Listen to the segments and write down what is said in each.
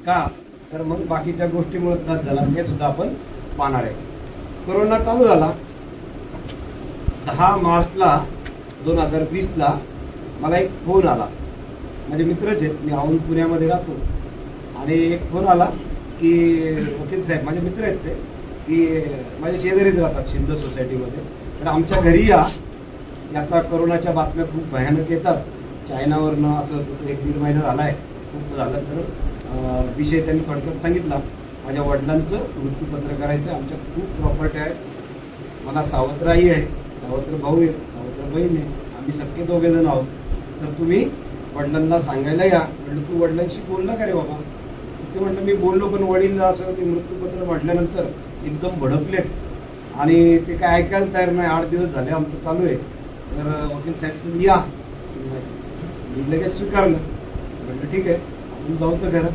का तर मग बाकीच्या गोष्टीमुळे त्रास झाला हे सुद्धा आपण पाहणार आहे. कोरोना चालू झाला 10 मार्चला 2020ला मला एक फोन आला. माझे मित्रच आहेत, मी औंध पुण्यामध्ये राहतो आणि एक फोन आला की वकील साहेब माझे मित्र आहेत ते की माझ्या शेजारीच राहतात शिंदे सोसायटीमध्ये, तर आमच्या घरी या. आता कोरोनाच्या बातम्या खूप भयानक येतात चायनावरनं, असं तसं 1-1.5 महिना झाला आहे खूप झालं. तर विषय त्यांनी थोडक्यात सांगितला. माझ्या वडिलांचं मृत्यूपत्र करायचं, आमच्या खूप प्रॉपर्टी आहे, मला सावत्र आई आहे, सावत्र भाऊ आहे, सावत्र बहीण आहे, आम्ही सख्खे 2 जण आहोत. तर तुम्ही वडिलांना सांगायला या. म्हटलं तू वडिलांशी बोलला का रे बाबा? ते म्हटलं मी बोललो, पण वडील असं ते मृत्यूपत्र म्हटल्यानंतर एकदम भडकलेत आणि ते काय ऐकायला तयार नाही. 8 दिवस झाले आमचं चालू आहे. तर वकील साहेब तुम्ही या. मी लगेच स्वीकारलं. म्हटलं ठीक आहे आपण जाऊ तर घरात.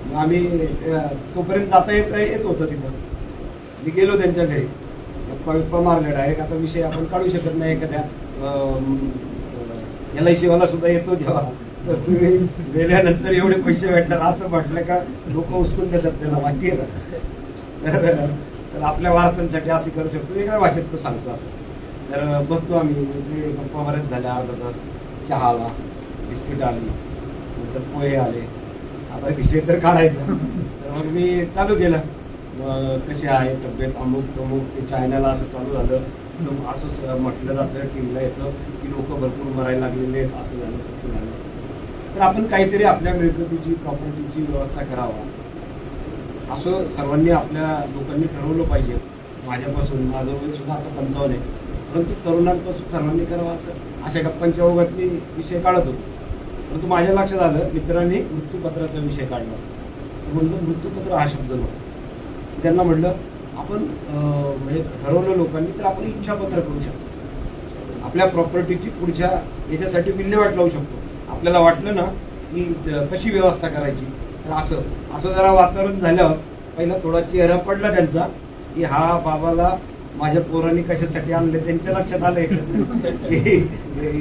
मग आम्ही तोपर्यंत जाता येत होतं तिथं. मी गेलो त्यांच्या घरी, गप्पा मारले. डायरेक्ट आता विषय आपण काढू शकत नाही एखाद्या LIC वाला सुद्धा येतो जेव्हा, तर तुम्ही गेल्यानंतर एवढे पैसे भेटणार असं म्हटलं का लोक उचकून देतात, त्याला माहिती आहे ना. तर आपल्या वारसांसाठी असं करू शकतो, वेगळ्या भाषेत तो सांगतो असं. तर बसतो आम्ही, गप्पा बरेच झाल्या, अर्धा तास चहा आला, बिस्किट आली, नंतर पोहे आले. आता विषय तर काढायचा. तर मग मी चालू केलं, कशी आहे तब्येत, अमुक तमुक. ते चायनाला असं चालू झालं, असं म्हटलं जातं टीव्हीला येतं की लोक भरपूर मरायला लागलेले आहेत, असं झालं तसं झालं. तर आपण काहीतरी आपल्या मिळकतीची प्रॉपर्टीची व्यवस्था करावा असं सर्वांनी आपल्या लोकांनी ठरवलं पाहिजे. माझ्यापासून, माझं वय सुद्धा आता 55 आहे, परंतु तरुणांपासून सर्वांनी करावं असं अशा गप्पांच्या ओघात मी विषय काढत होतो. परंतु माझ्या लक्षात आलं मित्रांनी मृत्यूपत्राचा विषय काढला. म्हणलं मृत्यूपत्र हा शब्द नव्हता. त्यांना म्हटलं आपण म्हणजे ठरवलं लोकांनी तर आपण इच्छापत्र करू शकतो, आपल्या प्रॉपर्टीची पुढच्या याच्यासाठी विल्हेवाट लावू शकतो. आपल्याला वाटलं ना की कशी व्यवस्था करायची, तर असं जरा वातावरण झाल्यावर पहिला थोडा चेहरा पडला त्यांचा की हा बाबाला माझ्या पोरांनी कशासाठी आणले, त्यांच्या लक्षात आलंय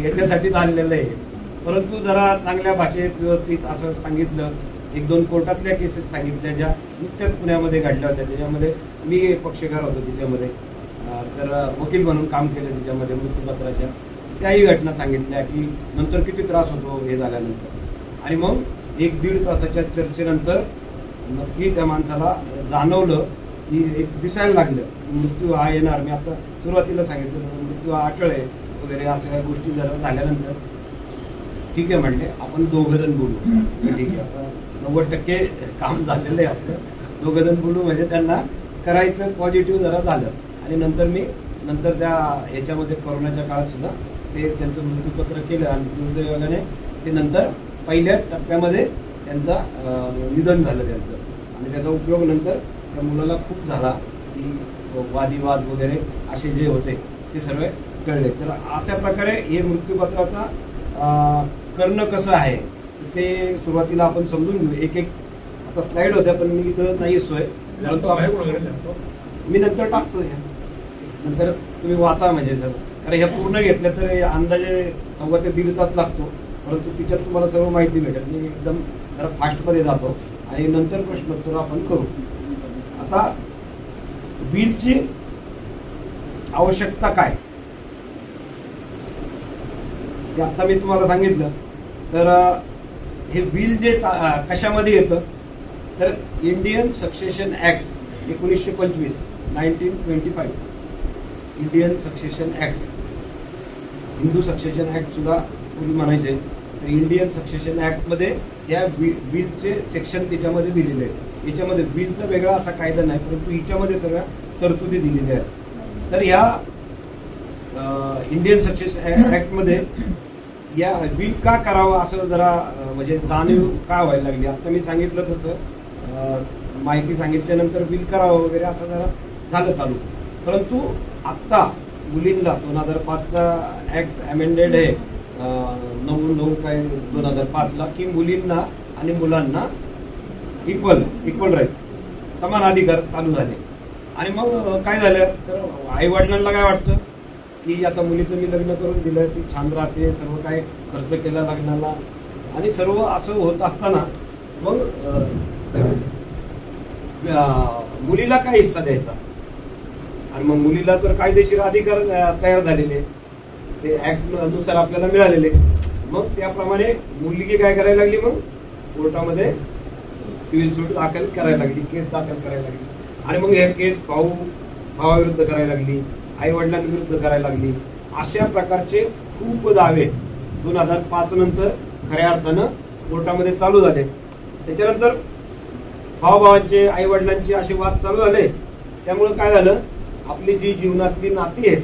याच्यासाठीच आणलेलं आहे. परंतु जरा चांगल्या भाषेत व्यवस्थित असं सांगितलं. 1-2 कोर्टातल्या केसेस सांगितल्या ज्या नुकत्याच पुण्यामध्ये घडल्या होत्या, त्याच्यामध्ये मी पक्षकार होतो त्याच्यामध्ये, तर वकील म्हणून काम केलं त्याच्यामध्ये मृत्यूपत्राच्या. त्याही घटना सांगितल्या की नंतर किती त्रास होतो हे झाल्यानंतर. आणि मग 1-1.5 तासाच्या चर्चेनंतर नक्की त्या माणसाला जाणवलं की एक दिसायला लागलं मृत्यू हा येणार. मी आता सुरुवातीला सांगितलं मृत्यू हा अटळ आहे वगैरे अशा गोष्टी जरा झाल्यानंतर ठीक आहे म्हणले आपण 2 जण बोलू. ठीक आहे, आता 90% काम झालेलं आहे आपलं. 2 जण बोलू म्हणजे त्यांना करायचं पॉझिटिव्ह जरा झालं. आणि नंतर त्या ह्याच्यामध्ये कोरोनाच्या काळात सुद्धा ते त्यांचं मृत्यूपत्र केलं आणि दुर्दैवाने ते नंतर पहिल्या टप्प्यामध्ये त्यांचा निधन झालं त्यांचं. आणि त्याचा उपयोग नंतर त्या मुलाला खूप झाला की वादिवाद वगैरे असे जे होते ते सर्व कळले. तर अशा प्रकारे हे मृत्यूपत्राचा करणं कसं आहे ते सुरुवातीला आपण समजून घेऊ. एक आता स्लाइड होत्या पण मी इथं नाही सोय, परंतु मी नंतर टाकतो. नंतर तुम्ही वाचा म्हणजे जर कारण ह्या पूर्ण घेतल्या तर अंदाजे 1.25 ते 1.5 तास लागतो, परंतु तिच्यात तुम्हाला सर्व माहिती भेटेल. मी एकदम जरा फास्टमध्ये जातो आणि नंतर प्रश्नोत्तर आपण करू. आता बिलची आवश्यकता काय ते आता मी तुम्हाला सांगितलं. तर हे बिल जे कशामध्ये येतं तर Indian succession act 1925 1925 Indian succession act, Hindu succession act सुद्धा पूर्वी म्हणायचे. तर इंडियन सक्सेशन ऍक्ट मध्ये या बिलचे सेक्शन त्याच्यामध्ये दिलेले आहेत. याच्यामध्ये बिलचा वेगळा असा कायदा नाही, परंतु हिच्यामध्ये सगळ्या तरतुदी दिलेल्या आहेत. तर ह्या इंडियन सक्सेशन ऍक्ट मध्ये या बिल का करावं असं जरा म्हणजे जाणीव का व्हायला लागली. आता मी सांगितलं तसं माहिती सांगितल्यानंतर बिल करावं वगैरे असं जरा झालं चालू. परंतु आत्ता मुलींना 2005चा ऍक्ट अमेंडेड आहे 9/9/2005 ला की मुलींना आणि मुलांना इक्वल राईट, समान अधिकार चालू झाले. आणि मग काय झालं तर आई वडिलांना काय वाटतं की आता मुलीचं मी लग्न करून दिलं, ती छान राहते, सर्व काय खर्च केला लग्नाला आणि सर्व असं होत असताना मग मुलीला काय हिस्सा द्यायचा, आणि मग मुलीला तर कायदेशीर अधिकार तयार झालेले ते ऍक्ट नुसार आपल्याला मिळालेले. मग त्याप्रमाणे मुलगी काय करायला लागली, मग कोर्टामध्ये सिव्हिल सूट दाखल करायला लागली, केस दाखल करायला लागली. आणि मग हे केस भावाविरुद्ध करायला लागली, आई वडिलांविरुद्ध करायला लागली. अशा प्रकारचे खूप दावे 2005 नंतर खऱ्या अर्थानं कोर्टामध्ये चालू झाले. त्याच्यानंतर भावाभावांचे आई वडिलांचे असे वाद चालू झाले. त्यामुळे काय झालं, आपली जी जीवनातली नाती आहेत,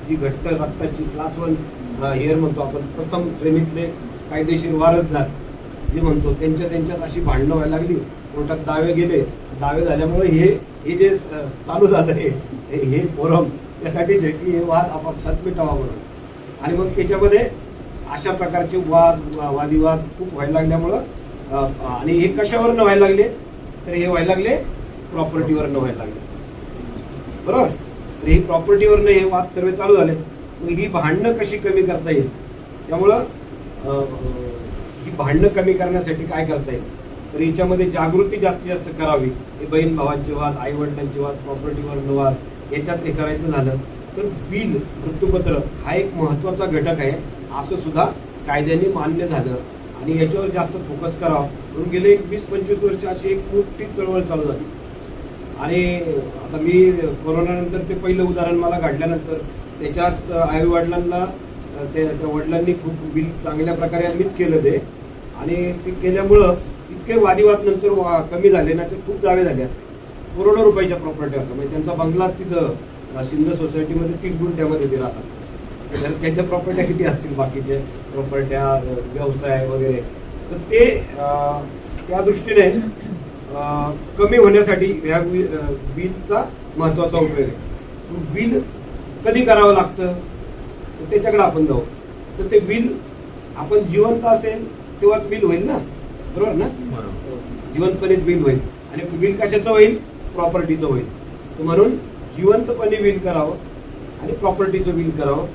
जी घट्ट रक्ताची क्लास 1 हेअर म्हणतो आपण, प्रथम श्रेणीतले कायदेशीर वारसदार जे म्हणतो, त्यांच्यात अशी भांडणं व्हायला लागली. कोर्टात दावे गेले. दावे झाल्यामुळे हे जे चालू झालं हे फोरम त्यासाठीच आहे की हे वाद आपापसात मिटावा म्हणून. आणि मग त्याच्यामध्ये अशा प्रकारचे वादिवाद खूप व्हायला लागल्यामुळं, आणि हे कशावरनं व्हायला लागले, तर हे व्हायला लागले प्रॉपर्टीवरनं व्हायला लागले. बरोबर. तर ही प्रॉपर्टीवरनं हे वाद सर्व चालू झाले. मग ही भांडणं कशी कमी करता येईल, त्यामुळं ही भांडणं कमी करण्यासाठी काय करता येईल, तर याच्यामध्ये जागृती जास्तीत जास्त करावी. हे बहीण भावांचे वाद, आई वडिलांचे वाद, प्रॉपर्टीवरनं वाद, याच्यात हे करायचं झालं तर विल मृत्यूपत्र हा एक महत्वाचा घटक आहे असं सुद्धा कायद्याने मान्य झालं. आणि याच्यावर जास्त फोकस करावा म्हणून गेले 20-25 वर्ष अशी एक मोठी चळवळ चालू झाली. आणि आता मी कोरोनानंतर ते पहिलं उदाहरण मला घडल्यानंतर त्याच्यात आई वडिलांना त्या वडिलांनी खूप बिल चांगल्या प्रकारे मीच केलं ते. आणि ते केल्यामुळं इतके वादिवाद नंतर कमी झाले ना, ते खूप दावे झाले. करोडो रुपयाच्या प्रॉपर्टी होत्या. म्हणजे त्यांचा बंगला तिथं सिंध सोसायटीमध्ये 30 गुंठ्यामध्ये ते राहतात. त्यांच्या प्रॉपर्ट्या किती असतील, बाकीच्या प्रॉपर्ट्या, व्यवसाय वगैरे. तर ते त्या दृष्टीने कमी होण्यासाठी ह्या बिलचा महत्वाचा उपयोग आहे. बिल कधी करावं लागतं तर त्याच्याकडे आपण जाऊ. तर ते बिल आपण जिवंत असेल तेव्हाच बिल होईल ना, बरोबर ना. जिवंतपणेच बिल होईल. आणि बिल कशाचं होईल, प्रॉपर्टीचं होईल. तर म्हणून जिवंतपणे बिल करावं आणि प्रॉपर्टीचं बिल करावं,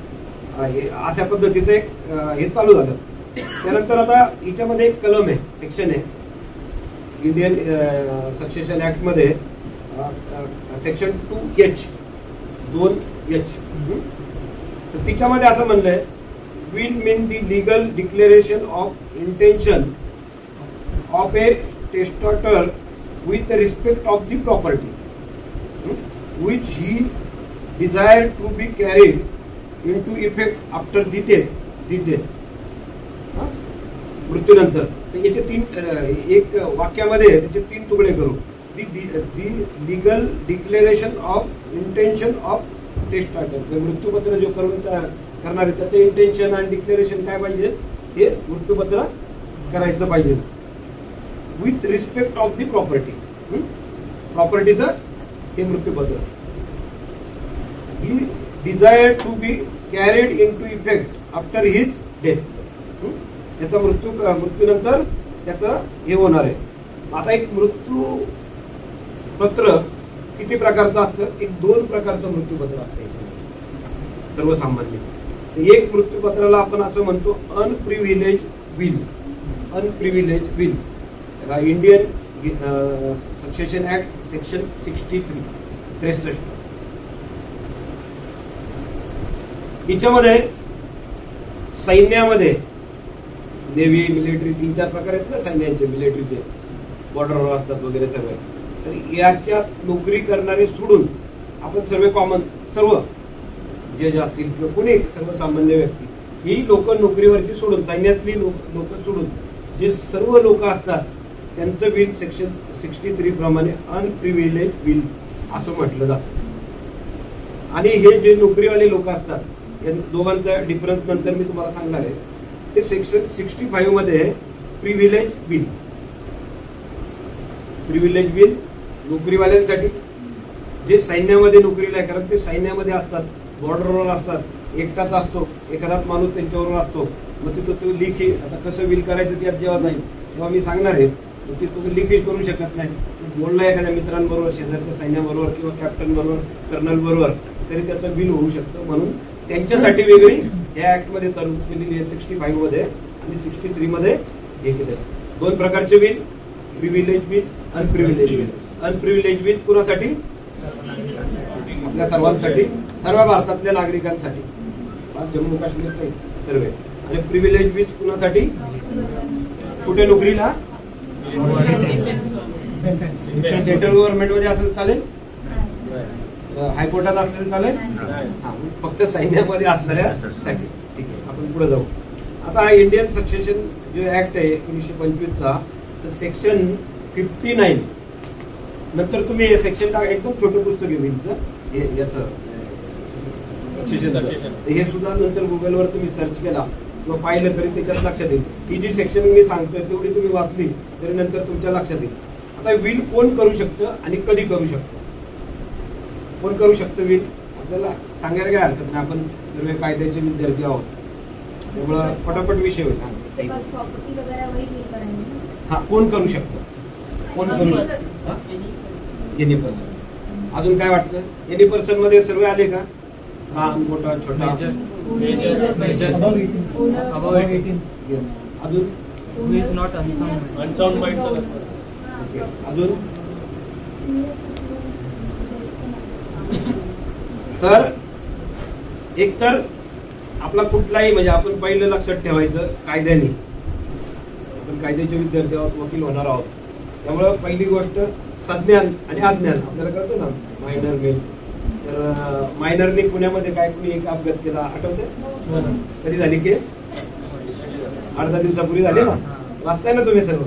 अशा पद्धतीचं हे चालू झालं. त्यानंतर आता याच्यामध्ये एक कलम आहे, सेक्शन आहे इंडियन सक्सेशन ऍक्ट मध्ये, सेक्शन 2H. तर तिच्यामध्ये असं म्हणलंय, will mean the legal declaration of intention of a testator with respect of the property which he desired to be carried into effect after the death. मृत्यूनंतर. तर याचे 3 एक वाक्यामध्ये त्याचे 3 तुकडे करू. The legal declaration of intention of testator. मृत्यूपत्र जो करणार आहे त्याचं इंटेन्शन आणि डिक्लेरेशन काय पाहिजे, हे मृत्यूपत्र करायचं पाहिजे. With respect of the property, प्रॉपर्टीचं हे मृत्यूपत्र. He desire to be carried into effect after his death. त्याचा मृत्यूनंतर त्याचं हे होणार आहे. आता एक मृत्यूपत्र किती प्रकारचं असतं, एक 2 प्रकारचं मृत्यूपत्र असतं सर्वसामान्य. एक मृत्यूपत्राला आपण असं म्हणतो unprivileged will. Unprivileged will, Indian succession act section 63. हिच्यामध्ये सैन्यामध्ये, नेव्ही, मिलिटरी 3-4 प्रकार आहेत ना सैन्याचे, मिलिटरीचे, बॉर्डरवर असतात वगैरे सगळे. तर याच्यात नोकरी करणारे सोडून आपण सर्व जे असतील किंवा कोणी सर्वसामान्य व्यक्ती, ही लोक नोकरीवरची सोडून, सैन्यातली लोक सोडून जे सर्व लोक असतात त्यांचं बिल सेक्शन 63 प्रमाणे अनप्रिव्हिलेज बिल असं म्हटलं जातं. आणि हे जे नोकरीवाले लोक असतात या दोघांचा डिफरन्स नंतर मी तुम्हाला सांगणार आहे. ते सेक्शन 65 मध्ये प्रिव्हिलेज बिल. प्रिव्हिलेज बिल नोकरीवाल्यांसाठी, जे सैन्यामध्ये नोकरीला आहे, कारण ते सैन्यामध्ये असतात, बॉर्डरवर असतात, एकटाच असतो, एखादाच माणूस त्यांच्याबरोबर असतो. मग तिथं तो लिखी, आता कसं बिल करायचं त्यात जेव्हा जाईल तेव्हा मी सांगणार आहे. की तो लिखी करू शकत नाही, बोलला एखाद्या मित्रांबरोबर, शेजारच्या सैन्याबरोबर किंवा कॅप्टन बरोबर, कर्नल बरोबर, तरी त्याचं बिल होऊ शकतं. म्हणून त्यांच्यासाठी वेगळी या ऍक्ट मध्ये तरतूद केलेली आहे 65 मध्ये आणि 63 मध्ये हे केलं. 2 प्रकारचे bill, privilege bill, unprivileged bill. Unprivileged वीज कुणासाठी? आपल्या सर्वांसाठी, सर्व भारतातल्या नागरिकांसाठी, जम्मू काश्मीरचा सर्वे. आणि प्रिव्हिलेज वीज कुणासाठी? कुठे नोकरीला? सेंट्रल गव्हर्नमेंट मध्ये असेल चालेल, हायकोर्टात असलेलं चालेल, फक्त सैन्यामध्ये असणाऱ्यासाठी. ठीक आहे, आपण पुढे जाऊ. आता इंडियन सक्सेशन जो ऍक्ट आहे 1925चा, तर सेक्शन 59 नंतर तुम्ही हे सेक्शन टाका. एकदम छोटं पुस्तक आहे बिलचं याचं सक्सेशन. हे सुद्धा नंतर गुगलवर तुम्ही सर्च केला किंवा पाहिलं तरी त्याच्यात लक्षात येईल. ही जी सेक्शन मी सांगतोय तेवढी तुम्ही वाचली तरी नंतर तुमच्या लक्षात येईल. आता विल कोण करू शकतं आणि कधी करू शकतं? कोण करू शकतं विल? आपल्याला सांगायला काय हरकत नाही, आपण सर्व कायद्याचे विद्यार्थी आहोत, त्यामुळं पटापट विषय होईल. हा, कोण करू शकतं? कोण करू शकतं? Any person. अजून काय वाटतं? एनी पर्सन मध्ये सर्व आले का? लहान, मोठा, छोटा, अजून अजून तर एक तर आपला कुठलाही, म्हणजे आपण पहिलं लक्षात ठेवायचं कायद्याने, आपण कायद्याचे विद्यार्थी आहोत, वकील होणार आहोत, त्यामुळं पहिली गोष्ट संज्ञान आणि अज्ञान आपल्याला कळतं ना. मायनर मेन, तर मायनरने पुण्यामध्ये काय कोणी एक अपघात केला, आठवते? कधी झाली केस? 8-10 दिवसापूर्वी झाली ना, वाचताय ना तुम्ही सर्व.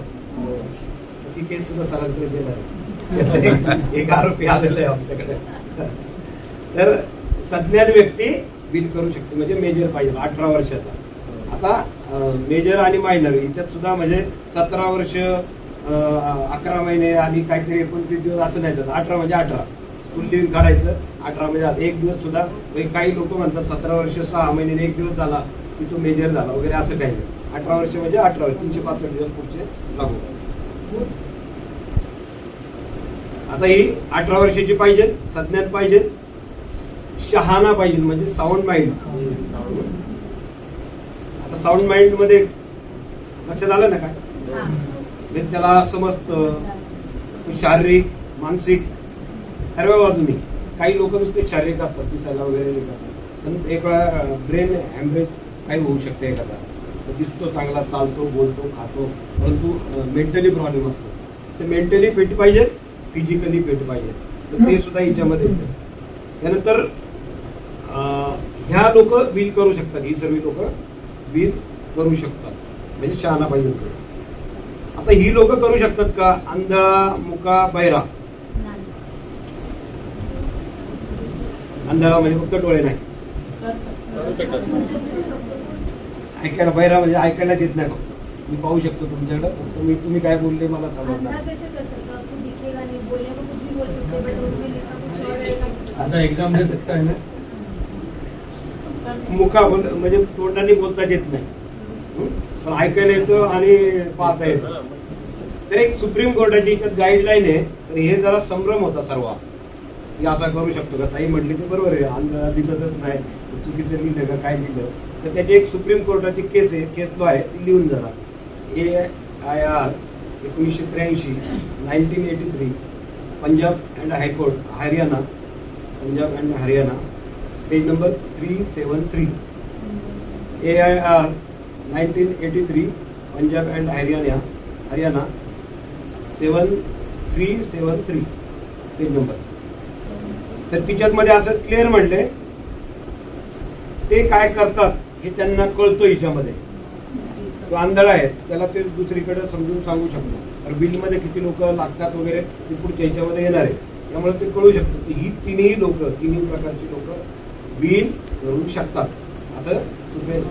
ती केस सुद्धा सरांकडे येणार, एक आरोपी आलेला आहे आमच्याकडे. तर संज्ञान व्यक्ती बिल करू शकते, म्हणजे मेजर पाहिजे 18 वर्षाचा. आता मेजर आणि मायनर याच्यात सुद्धा म्हणजे 17 वर्ष 11 महिने आणि काहीतरी 29 दिवस असं नाही. 18 म्हणजे 18 स्कूल लिव्हिंग काढायचं, 18 म्हणजे 1 दिवस सुद्धा. काही लोक म्हणतात 17 वर्ष 6 महिने 1 दिवस झाला की तो मेजर झाला वगैरे, असं काही नाही. 18 वर्ष म्हणजे 18, 365 दिवस पुढचे लागू. आता ही 18 वर्षाची पाहिजे, संज्ञान पाहिजे, शहाणा पाहिजे, म्हणजे साऊंड माइंड. आता साऊंड माइंड मध्ये लक्षात आलं ना काय? म्हणजे त्याला समजतं शारीरिक, मानसिक सर्व बाजूनी. काही लोक नुसते शारीरिक असतात, दिसायला वगैरे करतात, पण एक वेळा ब्रेन हॅमरेज काही होऊ शकते. एखादा दिसतो चांगला, चालतो, बोलतो, खातो, परंतु मेंटली प्रॉब्लेम असतो. ते मेंटली फिट पाहिजे, फिजिकली फिट पाहिजे, तर ते सुद्धा हिच्यामध्ये येतं. त्यानंतर ह्या लोक बिल करू शकतात, ही सर्व लोक बिल करू शकतात, म्हणजे शहाणा पाहिजे. आता ही लोक करू शकतात का? आंधळा, मुका, बहिरा. आंधळा म्हणजे फक्त डोळे नाही, ऐकायला, बहिरा म्हणजे ऐकायलाच येत नाही. मी पाहू शकतो तुमच्याकडे, तुम्ही काय बोलले मला समजणार. आता एक्झाम दे सकता है ना. मुका म्हणजे तोंडाने बोलताच येत नाही, पण ऐकायला येतं आणि पास आहे. तर एक सुप्रीम कोर्टाची याच्यात गाईडलाईन आहे. तर हे जरा संभ्रम होता सर्व, की असा करू शकतो का? ताई म्हटली ते बरोबर आहे, अंधारा दिसतच नाही, चुकीचं लिहिलं का काय लिहिलं. तर त्याची एक सुप्रीम कोर्टाची केस आहे, केस लॉ आहे, ती लिहून जरा. AIR 1983, 1983, Punjab and high court, Haryana, Punjab and Haryana, page number 373. AIR 1983, Punjab and Haryana 7373 page number. तर तिच्यात मध्ये असं क्लिअर म्हणले, ते काय करतात हे त्यांना कळतं. हिच्यामध्ये तो आंधळा आहे, त्याला ते दुसरीकडे समजून सांगू शकतो. तर बिलमध्ये किती लोक लागतात वगैरे ते पुढच्या ह्याच्यामध्ये येणार आहे, त्यामुळे ते कळू शकतं की ही तिन्ही प्रकारची लोक बिल करू शकतात. असं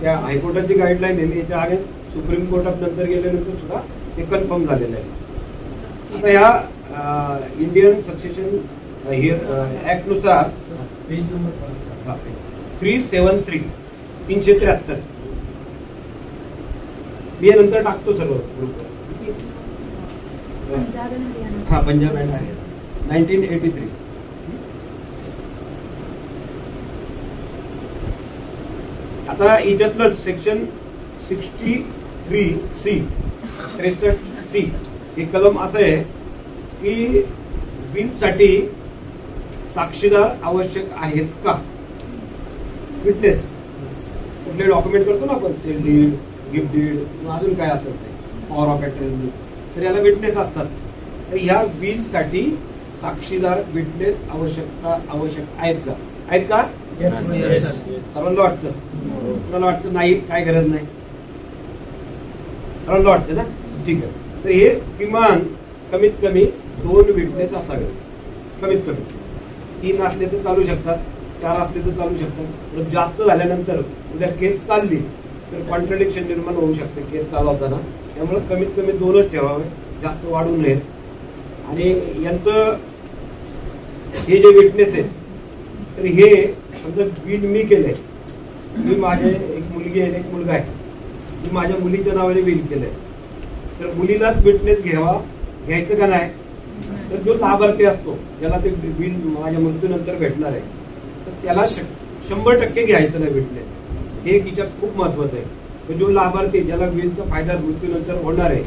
त्या हायकोर्टाची गाईडलाईन आहे. याच्या आगे सुप्रीम कोर्टात नंतर गेल्यानंतर सुद्धा ते कन्फर्म झालेलं आहे. आता ह्या इंडियन सक्सेशन ऍक्ट नुसार पेज नंबर 373, 373 मी नंतर टाकतो सर्व ग्रुपवर. हा, पंजाब अँड हरियाणा 1983. आता याच्यातलं सेक्शन 63C, 63C हे कलम असं आहे की विलसाठी साक्षीदार आवश्यक आहेत का? विटनेस कुठले डॉक्युमेंट करतो ना आपण, सेल डीड, गिफ्ट डीड, अजून काय असेल ते, पॉवर ऑफ अटर्नी, तर याला विटनेस असतात. तर ह्या विलसाठी साक्षीदार विटनेस आवश्यक आहेत का? आहेत का? सर्वांना वाटतं? कोणाला वाटतं नाही, काय गरज नाही? सर्वांना वाटतं ना? ठीक आहे. तर हे किमान कमीत कमी 2 विटनेस असावे, कमीत कमी. 3 असले तर चालू शकतात, 4 असले तर चालू शकतात. जास्त झाल्यानंतर उद्या केस चालली तर कॉन्ट्रडिक्शन निर्माण होऊ शकते केस चालवताना. त्यामुळे कमीत कमी 2च ठेवावे, जास्त वाढू नये. आणि यांचं हे जे विटनेस आहे, तर हे समजा बिल मी केलंय, मी माझे एक मुलगी आहे, एक मुलगा आहे, मी माझ्या मुलीच्या नावाने बिल केलंय, तर मुलीलाच विटनेस घ्यायचं का नाही? तर जो लाभार्थी असतो, ज्याला ते बिल माझ्या मृत्यूनंतर भेटणार आहे, तर त्याला 100% घ्यायचं नाही विटनेस. हे तिच्यात खूप महत्वाचं आहे. तर जो लाभार्थी, ज्याला बिलचा फायदा मृत्यूनंतर होणार आहे,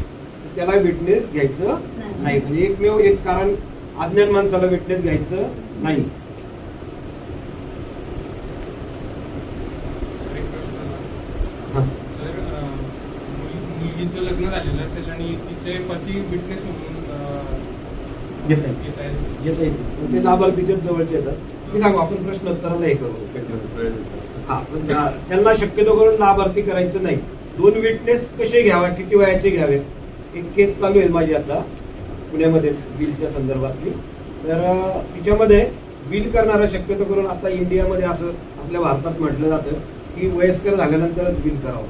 त्याला विटनेस घ्यायचं नाही. म्हणजे एकमेव एक कारण, अज्ञान माणसाला विटनेस घ्यायचं नाही. मुलगीचं लग्न झालेलं असेल आणि तिचे पती विटनेस म्हणून घेता येते, ते लाभार्थीच्याच जवळचे येतात. मी सांगू, आपण प्रश्नोत्तराला हे करू. हा, पण त्यांना शक्यतो करून लाभार्थी करायचं नाही. 2 विटनेस कसे घ्यावा, किती वयाचे घ्यावे? एक केस चालू आहे माझी आता पुण्यामध्ये बिलच्या संदर्भातली. तर तिच्यामध्ये बिल करणारा शक्यतो करून आता इंडियामध्ये असं आपल्या भारतात म्हटलं जातं की वयस्कर झाल्यानंतरच बिल करावं.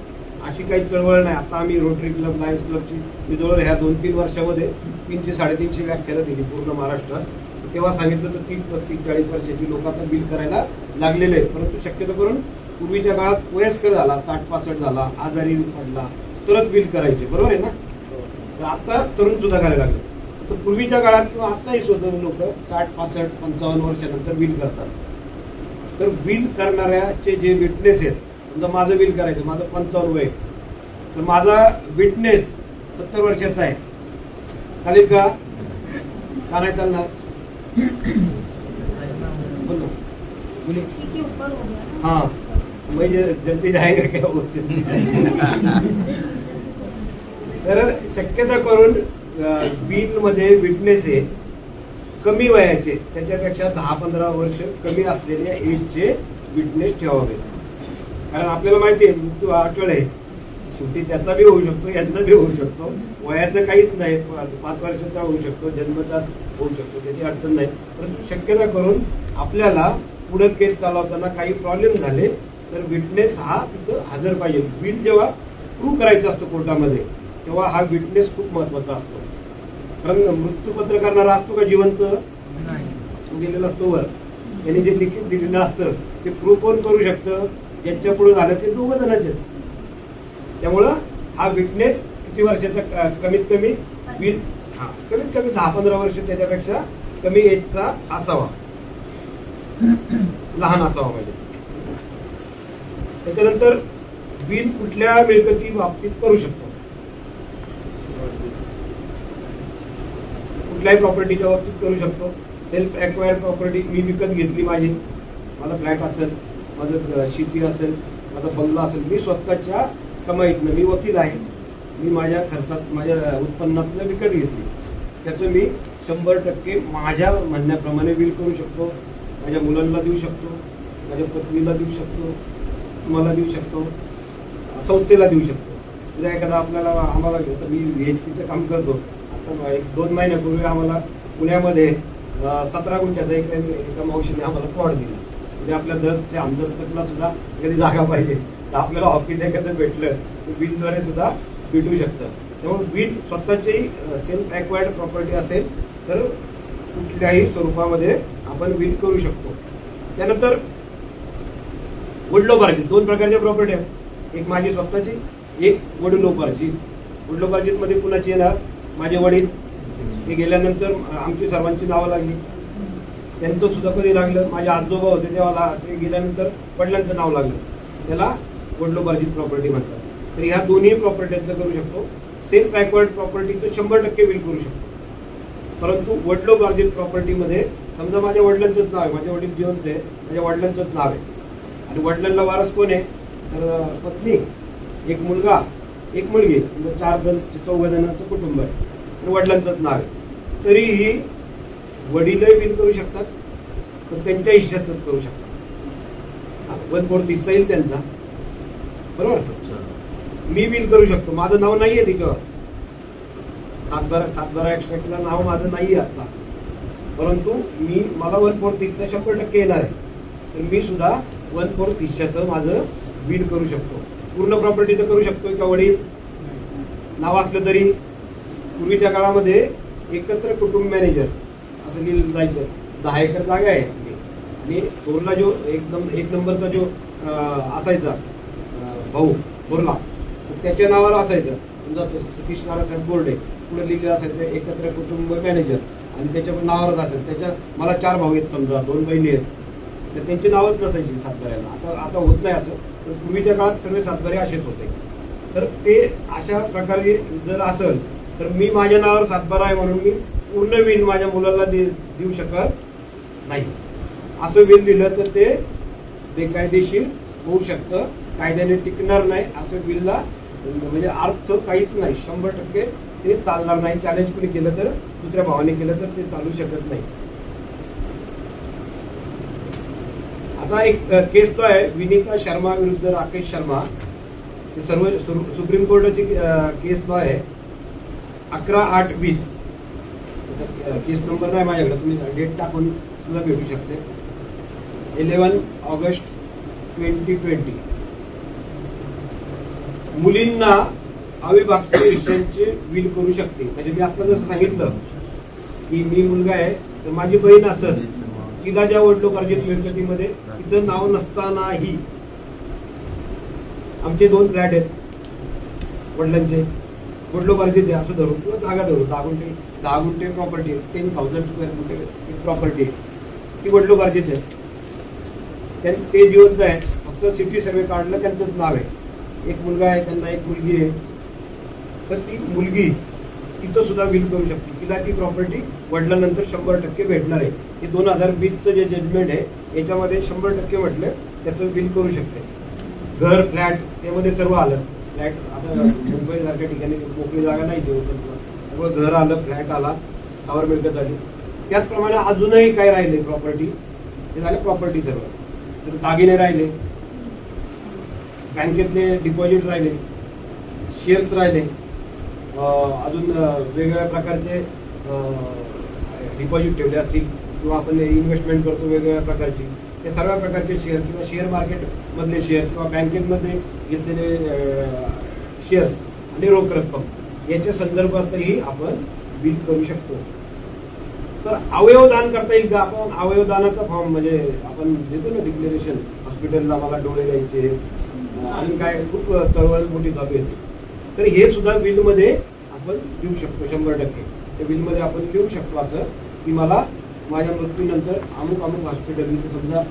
अशी काही चळवळ नाही. आता आम्ही रोटरी क्लब, लायन्स क्लबची मी जवळ ह्या 2-3 वर्षामध्ये 300-350 व्याख्यानं दिली पूर्ण महाराष्ट्रात. तेव्हा सांगितलं तर 30-40 वर्षाची लोक आता बिल करायला लागलेले आहेत. परंतु शक्यतो करून पूर्वीच्या काळात वयस्कर झाला, 60-65 झाला, आजारी पडला तरच बिल करायचे, बरोबर आहे ना? तर आता तरुण सुद्धा करायला लागले. तर पूर्वीच्या काळात किंवा आताही सुद्धा लोक 60-65-55 वर्षानंतर बिल करतात. तर बिल करणाऱ्याचे जे विटनेस आहेत, समजा माझं बिल करायचं, माझं 55 वय, तर माझा विटनेस 70 वर्षाचा आहे, चालेल का? का नाही चालणार? बोलो हाँ, म्हणजे जल्दी जाएगा क्या वो जल्दी जाएगा. तर शक्यता करून बिल मध्ये विटनेस हे कमी वयाचे, त्याच्यापेक्षा 10-15 वर्ष कमी असलेल्या एजचे विटनेस ठेवावे. कारण आपल्याला माहिती आहे मृत्यू अटळ आहे, शेवटी त्याचा बी होऊ शकतो, यांचा बी होऊ शकतो. वयाचं काहीच नाही, 5 वर्षाचा होऊ शकतो, जन्मचा होऊ शकतो, त्याची अडचण नाही. परंतु शक्यता करून आपल्याला पुढे केस चालवताना काही प्रॉब्लेम झाले तर विटनेस हा तिथं हजर पाहिजे. बिल जेव्हा प्रूव्ह करायचं असतं कोर्टामध्ये, तेव्हा हा विटनेस खूप महत्वाचा असतो. कारण मृत्यूपत्र करणारा असतो का जिवंत? दिलेला असतो वर, त्यांनी जे लिखित दिलेलं असतं ते प्रूव्ह कोण करू शकतं? ज्यांच्या पुढे झालं ते 2 जणांचे. त्यामुळं हा विटनेस किती वर्षाचा? कमीत कमी बिल, हा कमीत कमी 10-15 वर्ष त्याच्यापेक्षा कमी एजचा असावा, लहान असावा पाहिजे. त्याच्यानंतर बिल कुठल्या मिळकती बाबतीत करू शकतो? कुठल्याही प्रॉपर्टीच्या बाबतीत करू शकतो. सेल्फ एक्वायर्ड प्रॉपर्टी, मी विकत घेतली, माझा फ्लॅट असेल, माझं शेती असेल, माझा बंगला असेल, मी स्वतःच्या कमाईतनं, मी वकील आहे, मी माझ्या खर्चात, माझ्या उत्पन्नातनं विकत घेतली, त्याचं मी 100% माझ्या म्हणण्याप्रमाणे बिल करू शकतो. माझ्या मुलांना देऊ शकतो, माझ्या पत्नीला देऊ शकतो, तुम्हाला देऊ शकतो, संस्थेला देऊ शकतो. उद्या एखादा आम्हाला मी VHPचं काम करतो. आता 1-2 महिन्यापूर्वी आम्हाला पुण्यामध्ये 17 गुंठ्याचा एका मावशीने आम्हाला प्लॉट दिला. म्हणजे आपल्या दरच्या आमदारला सुद्धा एखादी जागा पाहिजे तर आपल्याला ऑफिस एखादं भेटलं तर बिलद्वारे सुद्धा भेटू शकतं. त्यामुळे बिल स्वतःची सेल्फ एक्वायर्ड प्रॉपर्टी असेल तर कुठल्याही स्वरूपामध्ये आपण बिल करू शकतो. त्यानंतर वडिलोपार्जित 2 प्रकारच्या प्रॉपर्टी आहेत. एक माझी स्वतःची, एक वडिलोपार्जित. वडिलोपार्जित मध्ये कुणाची येणार? माझे वडील, ते गेल्यानंतर आमची सर्वांची नावं लागली, त्यांचं सुद्धा कधी लागलं. माझे आजोबा होते तेव्हा ते गेल्यानंतर वडिलांचं नाव लागलं, त्याला वडिलोपार्जित प्रॉपर्टी म्हणतात. तर ह्या दोन्ही प्रॉपर्टीचं करू शकतो. सेल्फ एक्वायर्ड प्रॉपर्टीचं 100% बिल करू शकतो. परंतु वडिलोपार्जित प्रॉपर्टीमध्ये समजा माझ्या वडिलांचंच नाव आहे, माझे वडील जिवंत आहे, माझ्या वडिलांचंच नाव आहे आणि वडिलांना वारस कोण आहे, तर पत्नी, एक मुलगा, एक मुलगी, म्हणजे 4 जण 14 जणांचं कुटुंब आहे आणि वडिलांचंच नाव आहे, तरीही वडीलही बिल करू शकतात, पण त्यांच्या हिश्श्याचंच करू शकतात. 1/4 हिस्सा येईल त्यांचा, बरोबर. मी बिल करू शकतो, माझं नाव नाहीये तिच्यावर, सातबारा एक्स्ट्रॅक्टला नाव माझं नाहीये आता, परंतु मला 1/4 हिस्सा 100% येणार आहे, तर मी सुद्धा 1/4 हिस्साचं माझं बिल करू शकतो. पूर्ण प्रॉपर्टीचं करू शकतो का वडील नाव असलं तरी. पूर्वीच्या काळामध्ये एकत्र कुटुंब मॅनेजर असं लिहिलं जायचं. 10 एकर जागा आहे आणि थोरला जो एकदम 1 नंबरचा जो असायचा भाऊ थोरला, तर त्याच्या नावावर असायचं. समजा सतीश नारायणसाहेब बोर्डे पुढे लिहिलं असायचं एकत्र कुटुंब मॅनेजर आणि त्याच्या नावावरच असायचं. मला 4 भाऊ आहेत, समजा 2 बहिणी आहेत, तर त्यांची नावच नसायची सातबाऱ्याला. आता होत नाही असं, पण पूर्वीच्या काळात सगळे सातबारे असेच होते. तर ते अशा प्रकारे जर असेल तर मी माझ्या नावावर सातबारा आहे म्हणून मी पूर्ण बिल माझ्या मुलाला देऊ शकत नाही. असं बिल दिलं तर ते बेकायदेशीर होऊ शकतं, कायद्याने टिकणार नाही. असं बिलला म्हणजे अर्थ काहीच नाही, 100% ते चालणार नाही. चॅलेंज कोणी केलं तर, दुसऱ्या भावाने केलं तर ते चालू शकत नाही. आता एक केस तो आहे विनीता शर्मा विरुद्ध राकेश शर्मा. हे सर्व सुप्रीम कोर्टाची केस लॉ आहे 11/8/20. केस नंबर नाही माझ्याकडे, तुम्ही डेट टाकून सुद्धा भेटू शकते. 11 ऑगस्ट 2020. मुलींना अविभक्त हिस्स्यांचे बिल करू शकते. म्हणजे मी आता जसं सांगितलं की मी मुलगा आहे तर माझी बहीण असेल, तिला ज्या वडिलोपार्जित मिळकतीमध्ये तिचं नाव नसतानाही, आमचे 2 फ्लॅट आहेत वडिलांचे, वडिलोपार्जित आहे असं धरून किंवा जागा धरून 10 गुंठे प्रॉपर्टी, 10,000 स्क्वेअर फूट प्रॉपर्टी, ती वडिलोपार्जित आहे. ते जिवंत आहे, फक्त सिटी सर्वे काढलं त्यांचंच नाव आहे. एक मुलगा आहे, त्यांना एक मुलगी आहे, तर ती मुलगी तिथं सुद्धा बिल करू शकते. तिला ती प्रॉपर्टी वडिलांनंतर 100% भेटणार आहे. हे 2020चं जे जजमेंट आहे याच्यामध्ये 100% म्हटलं त्याचं बिल करू शकते. घर, फ्लॅट त्यामध्ये सर्व आलं. फ्लॅट आता मुंबई सारख्या ठिकाणी मोकळी जागा नाही, त्यामुळे घर आलं, फ्लॅट आला, सावर मिळकत आली. त्याचप्रमाणे अजूनही काय राहिले प्रॉपर्टी, ते झाले प्रॉपर्टी सर्व. तर दागिने राहिले, बँकेतले डिपॉझिट राहिले, शेअर्स राहिले, अजून वेगवेगळ्या प्रकारचे डिपॉझिट ठेवले असतील किंवा आपण इन्व्हेस्टमेंट करतो वेगवेगळ्या प्रकारची, ते सर्व प्रकारचे शेअर किंवा शेअर मार्केट मधले शेअर किंवा बँकेमध्ये घेतलेले शेअर आणि रोख रक्कम याच्या संदर्भातही आपण बिल करू शकतो. तर अवयवदान करता येईल का? आपण अवयवदानाचा फॉर्म म्हणजे आपण देतो ना डिक्लेरेशन, हॉस्पिटलला मला डोळे द्यायचे आणि काय खूप चळवळ मोठी चालू येते. तर हे सुद्धा बिलमध्ये आपण देऊ शकतो 100%. त्या बिलमध्ये आपण देऊ शकतो असं की मला माझ्या मृत्यूनंतर अमुक हॉस्पिटल, समजा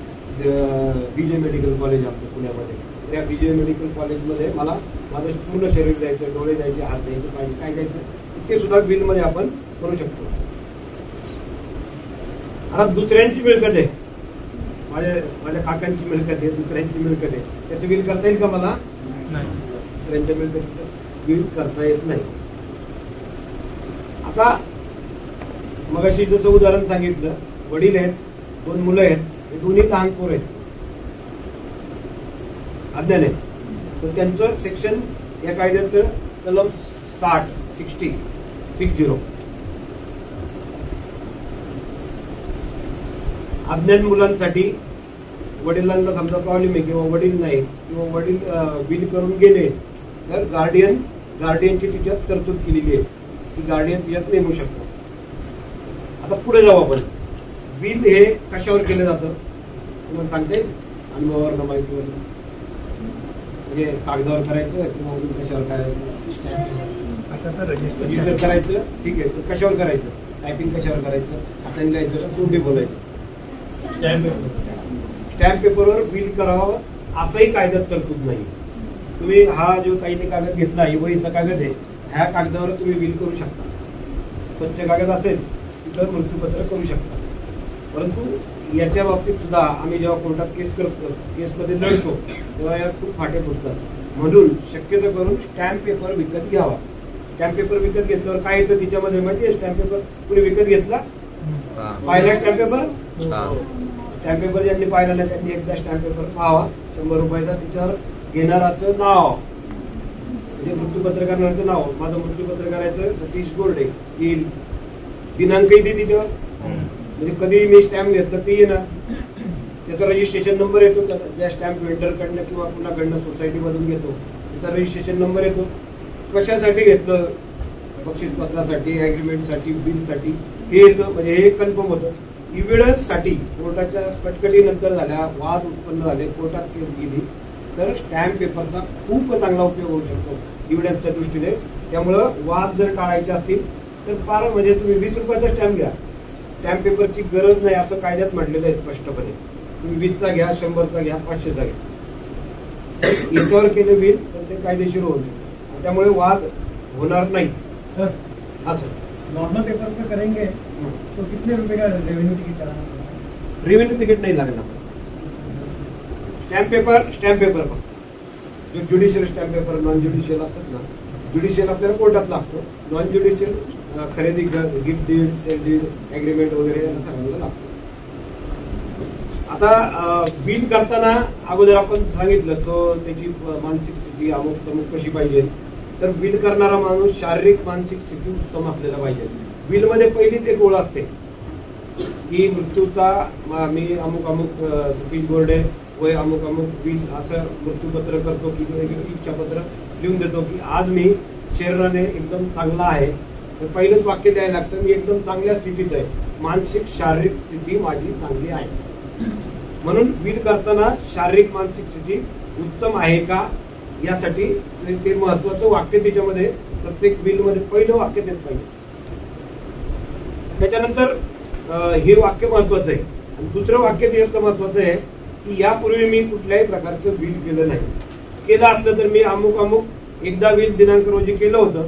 BJ मेडिकल कॉलेज आमचं पुण्यामध्ये, त्या BJ मेडिकल कॉलेजमध्ये मला माझं पूर्ण शरीर द्यायचं, डोळे द्यायचे, हात द्यायचे, पाहिजे काय द्यायचं ते सुद्धा बिलमध्ये आपण करू शकतो. आता दुसऱ्यांची मिळकत आहे, माझ्या काकांची मिळकत आहे, दुसऱ्यांची मिळकत आहे, त्याचं बिल करता येईल का मला? नाही, दुसऱ्यांच्या मिळकतीचं बिल करता येत नाही. आता मगाशी जसं उदाहरण सांगितलं, वडील आहेत, 2 मुलं आहेत, हे दोन्ही लहान पोर आहेत, अज्ञान आहे, तर त्यांचं सेक्शन या कायद्यात कलम 60 अज्ञान मुलांसाठी वडिलांना समजा प्रॉब्लेम आहे किंवा वडील नाही किंवा वडील बिल करून गेले तर गार्डियनची तिच्यात तरतूद केलेली आहे की गार्डियन तिच्यात नेमू शकतो. आता पुढे जाऊ आपण. बिल हे कशावर केलं जातं तुम्हाला सांगता येईल? अनुभवावर, माहितीवर, म्हणजे कागदावर करायचं किंवा अजून कशावर करायचं? रजिस्टर करायचं, ठीक आहे. तर कशावर करायचं? टायपिंग कशावर करायचं? हाताने लिहायचं, तोंडी बोलायचं. स्टॅम्प पेपरवर बिल करावं असंही कायद्यात तरतूद नाही. तुम्ही हा जो काही कागद घेतला, ही वहीचा कागद आहे, ह्या कागदावर तुम्ही बिल करू शकता. स्वच्छ कागद असेल तिथं मृत्यूपत्र करू शकता. परंतु याच्या बाबतीत सुद्धा आम्ही जेव्हा कोर्टात केस करतो, केसमध्ये लढतो, तेव्हा या खूप फाटे फुटतात. म्हणून शक्यतो करून स्टॅम्प पेपर विकत घ्यावा. स्टॅम्प पेपर विकत घेतल्यावर काय येतं तिच्यामध्ये माहिती आहे? स्टॅम्प पेपर कुणी विकत घेतला? पाहिला स्टॅम्प पेपर? स्टॅम्प पेपर ज्यांनी पाहिला नाही त्यांनी एकदा स्टॅम्प पेपर पाहावा. 100 रुपयाचा त्याच्यावर घेणाराचं नाव, म्हणजे मृत्यूपत्र करणाऱ्याचं नाव. माझं मृत्यूपत्र करायचं सतीश गोरडे येईल, दिनांक येते तिच्यावर, म्हणजे कधी मी स्टॅम्प घेतलं ते येणार. त्याचा रजिस्ट्रेशन नंबर येतो, ज्या स्टॅम्प वेंडरकडनं किंवा कुणाकडनं सोसायटीमधून घेतो त्याचा रजिस्ट्रेशन नंबर येतो. कशासाठी घेतलं? बक्षीसपत्रासाठी, अग्रीमेंटसाठी, बिलसाठी हे येतं. म्हणजे हे कन्फर्म होतं. इव्हिडन्ससाठी कोर्टाच्या कटकटीनंतर झाल्या, वाद उत्पन्न झाले, कोर्टात केस गेली, तर स्टॅम्प पेपरचा खूप चांगला उपयोग होऊ शकतो इव्हिडन्सच्या दृष्टीने. त्यामुळं वाद जर टाळायचे असतील तर फार म्हणजे तुम्ही 20 रुपयाचा स्टॅम्प घ्या, स्टॅम्प पेपरची गरज नाही असं कायद्यात म्हटलेलं आहे स्पष्टपणे. तुम्ही 20चा घ्या, 100चा घ्या, 500चा घ्या, याच्यावर केले बिल तर ते कायदेशीर होईल. त्यामुळे वाद होणार नाही. सर, हाँ सर, नॉर्मल पेपर पे करेंगे तो कितने रुपए का रेवेन्यू टिकट कराना पड़ेगा? रेव्हेन्यू तिकीट नाही लागणार. स्टॅम्प पेपर फक्त जो judicial stamp paper, non judicial असतात ना, ज्युडिशियल आपल्याला कोर्टात लागतो, नॉन ज्युडिशियल खरेदी, gift deed, sale deed, agreement वगैरे यांना सांगायला लागतो. आता बिल करताना अगोदर आपण सांगितलं तो त्याची मानसिक स्थिती अमुक तमुक कशी पाहिजे, तर बिल करणारा माणूस शारीरिक मानसिक स्थिती उत्तम असलेला पाहिजे. बिलमध्ये पहिलीच एक ओळ असते की मृत्यूचा मी अमुक अमुक सतीश गोरडे वय अमुक अमुक बिल असं मृत्यूपत्र करतो की इच्छापत्र लिहून देतो की आज मी शरीराने एकदम चांगला आहे. तर पहिलंच वाक्य द्यायला लागतं, मी एकदम चांगल्या स्थितीत आहे, मानसिक शारीरिक स्थिती माझी चांगली आहे. म्हणून बिल करताना शारीरिक मानसिक स्थिती उत्तम आहे का यासाठी ते महत्वाचं वाक्य त्याच्यामध्ये प्रत्येक बिलमध्ये पहिलं वाक्य देत पाहिजे. त्याच्यानंतर हे वाक्य महत्वाचं आहे. आणि दुसरं वाक्य त्याच्यात महत्वाचं आहे की यापूर्वी मी कुठल्याही प्रकारचं बिल केलं नाही. केलं असलं तर मी अमुक अमुक एकदा बिल दिनांक रोजी केलं होतं,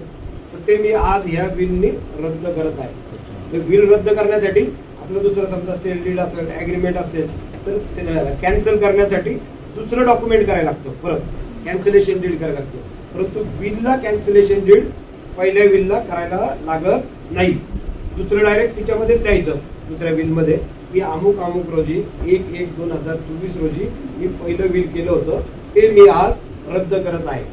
तर ते मी आज ह्या बिलनी रद्द करत आहे. बिल रद्द करण्यासाठी आपलं दुसरं समजा सेल डीड असेल, अग्रीमेंट असेल, तर कॅन्सल करण्यासाठी दुसरं डॉक्युमेंट करायला लागतं, परत कॅन्सलेशन डीड करायला लागतं. परंतु बिलला कॅन्सलेशन डीड पहिल्या बिलला करायला लागत नाही. दुसरं डायरेक्ट तिच्यामध्ये द्यायचं दुसऱ्या बिलमध्ये की अमुक अमुक रोजी 1/1/2024 रोजी मी पहिलं बिल केलं होतं ते मी आज रद्द करत आहे.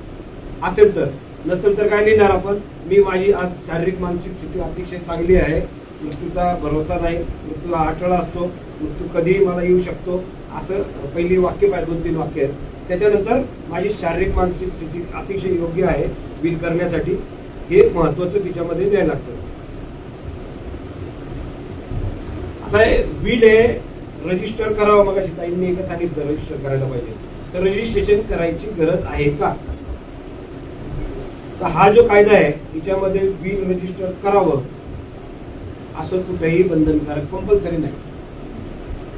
असेल तर, नसेल तर काय लिहिणार आपण? मी माझी आज शारीरिक मानसिक स्थिती अतिशय चांगली आहे, मृत्यूचा भरोसा नाही, मृत्यू हा अटळ असतो, मृत्यू कधीही मला येऊ शकतो, असं पहिली वाक्य पाहिजे, 2-3 वाक्य आहेत. त्याच्यानंतर माझी शारीरिक मानसिक स्थिती अतिशय योग्य आहे बिल करण्यासाठी, हे महत्वाचं तिच्यामध्ये द्यायला लागतं. आता बिल हे रजिस्टर करावं, मग अशी ताईंनी एकच सांगितलं रजिस्टर करायला पाहिजे, तर रजिस्ट्रेशन करायची गरज आहे का? तर हा जो कायदा आहे तिच्यामध्ये बिल रजिस्टर करावं असं कुठेही बंधनकारक कंपल्सरी नाही.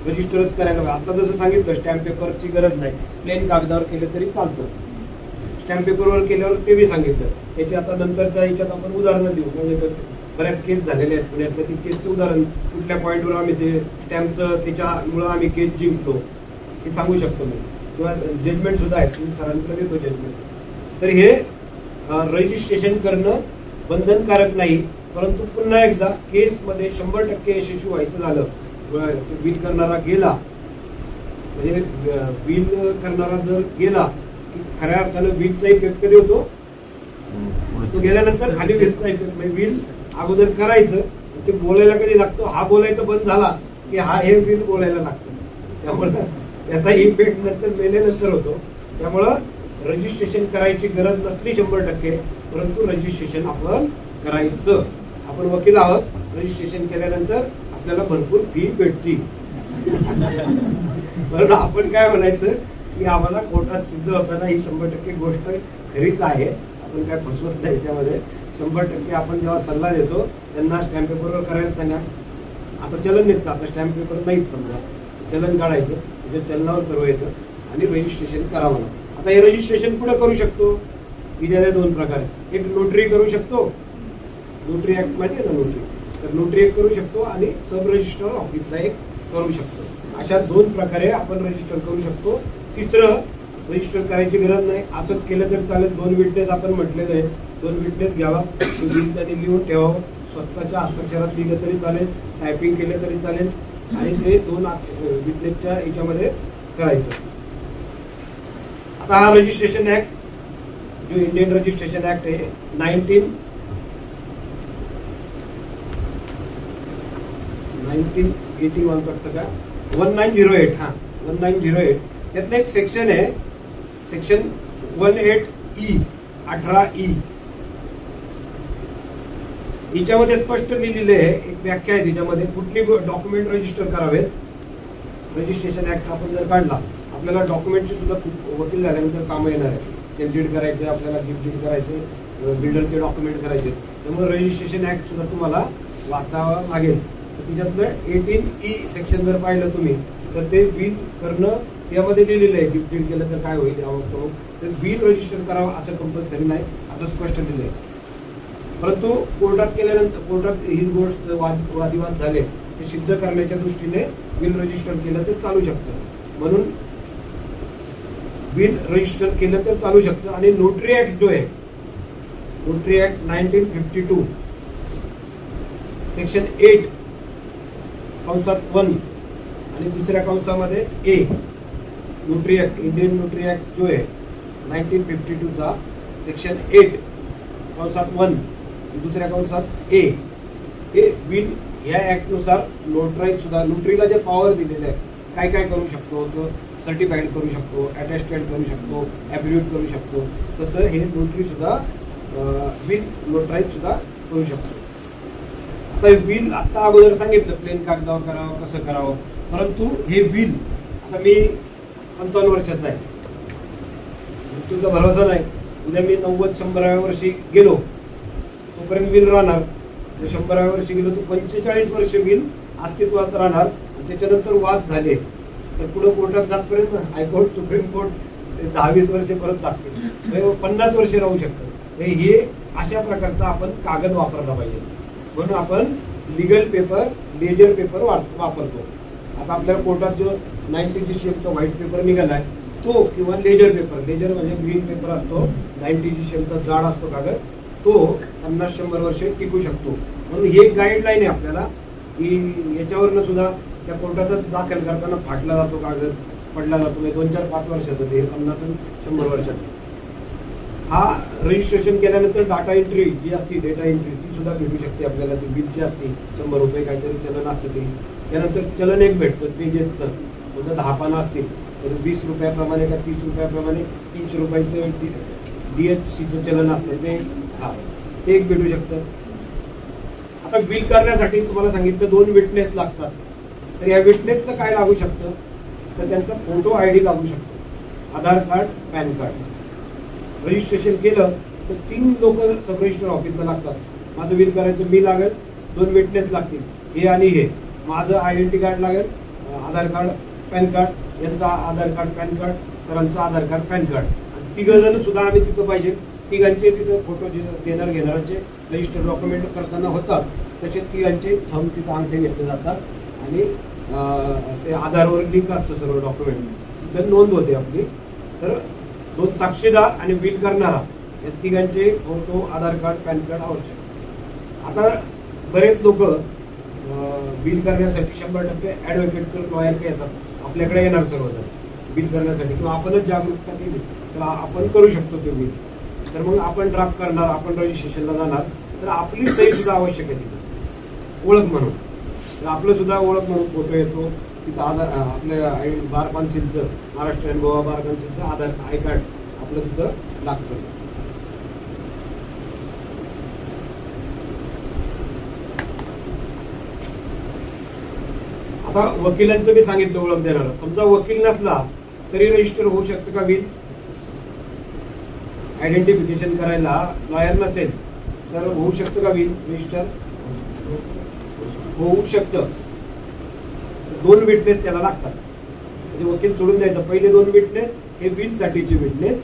रजिस्टरच करायला, आता जसं सांगितलं स्टॅम्प पेपरची गरज नाही, प्लेन कागदावर केलं तरी चालतं. स्टॅम्प पेपरवर केल्यावर ते बी सांगितलं. त्याची आता नंतरच्या याच्यात आपण उदाहरणं देऊ, म्हणजे बऱ्याच केस झालेल्या आहेत पुण्यातल्या. ती केसचं उदाहरण कुठल्या पॉईंटवर आम्ही ते स्टॅम्पचं त्याच्यामुळं आम्ही केस जिंकलो हे सांगू शकतो मी, किंवा जजमेंट सुद्धा आहेत, तुम्ही सरांकडे देतो जजमेंट. तर हे रजिस्ट्रेशन करणं बंधनकारक नाही. परंतु पुन्हा एकदा केसमध्ये 100% यशस्वी व्हायचं झालं, बिल करणारा गेला, म्हणजे बिल करणारा जर गेला की खऱ्या अर्थानं बिलचा इफेक्ट कधी होतो? तो गेल्यानंतर खाली बिलचा इफेक्ट. म्हणजे बिल अगोदर करायचं, ते बोलायला कधी लागतो? हा बोलायचं बंद झाला की हा हे बिल बोलायला लागतं. त्यामुळं त्याचा इफेक्ट नंतर मेल्यानंतर होतो. त्यामुळं रजिस्ट्रेशन करायची गरज नसली 100%, परंतु रजिस्ट्रेशन आपण करायचं. आपण वकील आहोत, रजिस्ट्रेशन केल्यानंतर आपल्याला भरपूर फी भेटती. बरोबर, आपण काय म्हणायचं की आम्हाला कोर्टात सिद्ध होताना ही 100% गोष्ट खरीच आहे, आपण काय फसवत नाही याच्यामध्ये. 100% आपण जेव्हा सल्ला देतो त्यांना स्टॅम्प पेपरवर करायला सांगा. आता चलन निघतं, आता स्टॅम्प पेपर नाहीच, समजा चलन काढायचं, त्याच्या चलनावर सर्व येतं आणि रजिस्ट्रेशन करावं. आता हे रजिस्ट्रेशन पुढे करू शकतो. इथे 2 प्रकार, एक नोटरी करू शकतो, नोटरी ऍक्ट माहिती आहे ना, नोटरी तर नोटरी एक करू शकतो आणि सब रजिस्टर ऑफिसला एक करू शकतो. अशा 2 प्रकारे आपण रजिस्टर करू शकतो. तिसरं रजिस्टर करायची गरज नाही, असंच केलं तरी चालेल. 2 विटनेस आपण म्हटलेलं आहे, 2 विटनेस घ्यावा, बिल त्यांनी लिहून ठेवावं, स्वतःच्या हस्ताक्षरात लिहिलं तरी चालेल, टायपिंग केलं तरी चालेल आणि ते 2 विटनेसच्या याच्यामध्ये करायचं. आता हा रजिस्ट्रेशन ऍक्ट जो इंडियन रजिस्ट्रेशन ऍक्ट आहे 1981 वाटतं का 1908. हा 1908 त्यातलं एक सेक्शन आहे, सेक्शन 18E 18E. याच्यामध्ये स्पष्ट लिहिलेले आहे, एक व्याख्या आहे त्याच्यामध्ये कुठली डॉक्युमेंट रजिस्टर करावेत. रजिस्ट्रेशन ऍक्ट आपण जर काढला, आपल्याला डॉक्युमेंटची सुद्धा खूप वकील झाल्यानंतर कामं येणार आहे. सेल डीड करायचे, आपल्याला गिफ्ट डीड करायचे, बिल्डरचे डॉक्युमेंट करायचे. त्यामुळे रजिस्ट्रेशन ऍक्ट सुद्धा तुम्हाला वाचावं लागेल. तर त्याच्यातलं 18E सेक्शन जर पाहिलं तुम्ही तर ते बिल करणं त्यामध्ये लिहिलेलं आहे. गिफ्ट डीड केलं तर काय होईल, तर बिल रजिस्टर करावं असं कंपल्सरी नाही, असं स्पष्ट लिहिलंय. परंतु कोर्टात केल्यानंतर कोर्टात ही गोष्ट वादिवाद झाले ते सिद्ध करण्याच्या दृष्टीने बिल रजिस्टर केलं तर चालू शकतं. म्हणून बिल रजिस्टर केलं तर चालू शकतं. आणि नोटरी ऍक्ट जो आहे, नोटरी ऍक्ट 1952 सेक्शन 8 कंसात 1 आणि दुसऱ्या कंसामध्ये A, notary act Indian notary act जो आहे 1952 चा सेक्शन 8 कंसात 1 दुसऱ्या कंसात ए, हे बिल या ऍक्ट नुसार नोटराईज सुद्धा, नोटरीला जे पॉवर दिलेलं आहे, काय काय करू शकतो, तो सर्टिफाईड करू शकतो, अटेस्टेड करू शकतो, ऍफिडेव्हिट करू शकतो, तसं हे नोटरी सुद्धा बिल नोटराईज सुद्धा करू शकतो. आता बिल आता अगोदर सांगितलं प्लेन कागदावर करावं, कसं करावं. परंतु हे बिल आता मी 55 वर्षाचा आहे, तुमचा भरोसा नाही, उद्या मी 90-100व्या वर्षी गेलो तोपर्यंत बिल राहणार. 100व्या वर्षी गेलो तर 45 वर्ष बिल अस्तित्वात राहणार. त्याच्यानंतर वाद झाले तर पुढे कोर्टात जातपर्यंत हायकोर्ट, सुप्रीम कोर्ट 10-20 वर्ष परत लागतील, 50 वर्ष राहू शकतं. हे अशा प्रकारचा आपण कागद वापरला पाहिजे. म्हणून आपण लिगल पेपर, लेजर पेपर वापरतो. आता आपल्याला कोर्टात जो 90G शेपचा व्हाईट पेपर निघालाय तो, किंवा लेजर पेपर, लेजर म्हणजे ग्रीन पेपर असतो, 90G शेपचा जाड असतो कागद, तो 50-100 वर्ष टिकू शकतो. म्हणून हे गाईडलाईन आहे आपल्याला की याच्यावरनं सुद्धा त्या कोर्टातच दाखल करताना फाटला जातो कागद, पडला जातो. 2-4-5 वर्षाचं ते 50-100 वर्षाचं. हा रजिस्ट्रेशन केल्यानंतर डाटा एंट्री जी असते, डेटा एंट्री ती सुद्धा भेटू शकते आपल्याला. ती बिलची असते, 100 रुपये काहीतरी चलन असतं ते. त्यानंतर चलन एक भेटतं पेजेसचं, समजा 10 पानं असतील तर 20 रुपयाप्रमाणे का 30 रुपयाप्रमाणे 300 रुपयाचं DHCचं चलन असतं ते, ते एक भेटू शकतं. आता बिल करण्यासाठी तुम्हाला सांगितलं 2 विटनेस लागतात. तर या विटनेसचं काय लागू शकतं, तर त्यांचा फोटो ID लागू शकतो, आधार कार्ड, पॅन कार्ड. रजिस्ट्रेशन केलं तर 3 लोक सब रजिस्टर ऑफिसला लागतात. माझं बिल करायचं मी लागेल, 2 विटनेस लागतील, हे आणि हे. माझं आयडेंटिटी कार्ड लागेल, आधार कार्ड, पॅन कार्ड, यांचा आधार कार्ड, पॅन कार्ड, सरांचं आधार कार्ड, पॅन कार्ड. आणि 3 जण सुद्धा आम्ही तिथं पाहिजे. 3घांचे तिथं फोटो देणार घेणाऱ्यांचे रजिस्टर डॉक्युमेंट करताना होतात तसे 3घांचे थंब तिथं अंगठे घेतले जातात आणि ते आधारवर लिंक असतं सर्व डॉक्युमेंट, तिथं नोंद होते आपली. तर 2 साक्षीदार आणि बिल करणारा या 3घांचे फोटो, आधार कार्ड, पॅन कार्ड आवश्यक. आता बरेच लोक बिल करण्यासाठी 100% ऍडव्होकेट लॉयर काय येतात, आपल्याकडे येणार सर्वजण बिल करण्यासाठी, किंवा आपणच जागरूकता केली तर आपण करू शकतो ते बिल. तर मग आपण ड्राफ्ट करणार, आपण रजिस्ट्रेशनला जाणार, तर आपली सही सुद्धा आवश्यक आहे तिथे ओळख म्हणून. तर आपलं सुद्धा ओळख म्हणून फोटो येतो तिथं, आधार आपल्या बार काउन्सिलचं, महाराष्ट्र अँड गोवा बार काउन्सिलचं आधार आय कार्ड आपलं तिथं लागतं. आता वकिलांचं मी सांगितलं ओळख देणार. समजा वकील नसला तरी रजिस्टर होऊ शकतं का बिल? आयडेंटिफिकेशन करायला लॉयर नसेल तर होऊ शकतं का बिल रजिस्टर? होऊ शकतं. 2 विटनेस त्याला लागतात, म्हणजे वकील सोडून द्यायचा. पहिले 2 विटनेस हे बिल साठीचे विटनेस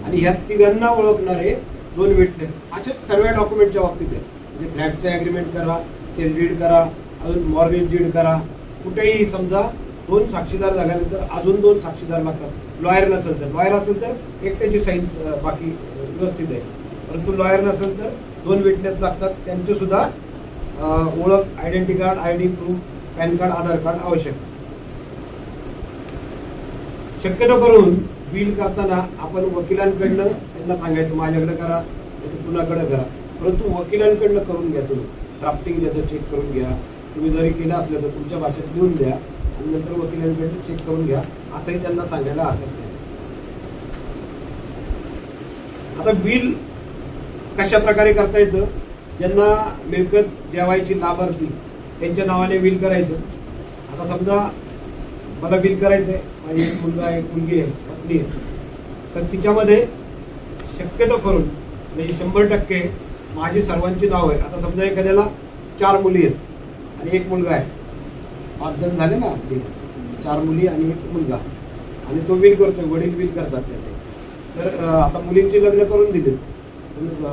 आणि ह्या 3घांना ओळखणारे 2 विटनेस. अशा सर्व डॉक्युमेंटच्या बाबतीत आहे. म्हणजे फ्लॅटचं अग्रीमेंट करा, एक्सेल डीड करा, अजून मॉर्गेज डीड करा. कुठेही समजा 2 साक्षीदार झाल्यानंतर अजून 2 साक्षीदार लागतात. लॉयर नसेल तर, लॉयर असेल तर एकट्याची साईन बाकी व्यवस्थित आहे. परंतु लॉयर नसेल तर 2 विटनेस लागतात. त्यांचे सुद्धा ओळख, identity card, ID proof, PAN card, Aadhaar card आवश्यक. शक्यतो करून बिल करताना आपण वकिलांकडनं त्यांना सांगायचं माझ्याकडे करा, कुणाकडे करा. परंतु वकिलांकडनं करून घ्या. तुम्ही ड्राफ्टिंग त्याचं चेक करून घ्या. तुम्ही जरी केलं असलं तर तुमच्या भाषेत लिहून द्या आणि नंतर वकिलांकडनं चेक करून घ्या, असंही त्यांना सांगायला हरकत नाही. आता बिल कशा प्रकारे करता येतं? ज्यांना मिळकत द्यावायची लाभार्थी त्यांच्या नावाने बिल करायचं. आता समजा मला बिल करायचंय, माझी एक मुलगा आहे, एक मुलगी आहे, पत्नी आहे, तर तिच्यामध्ये शक्यतो करून म्हणजे 100% माझी सर्वांची नाव आहे. आता समजा एखाद्याला 4 मुली आहेत आणि 1 मुलगा आहे, 5 जण झाले ना, 4 मुली आणि 1 मुलगा, आणि तो बिल करतोय, वडील बिल करतात त्याचे. तर आता मुलींची लग्न करून दिले,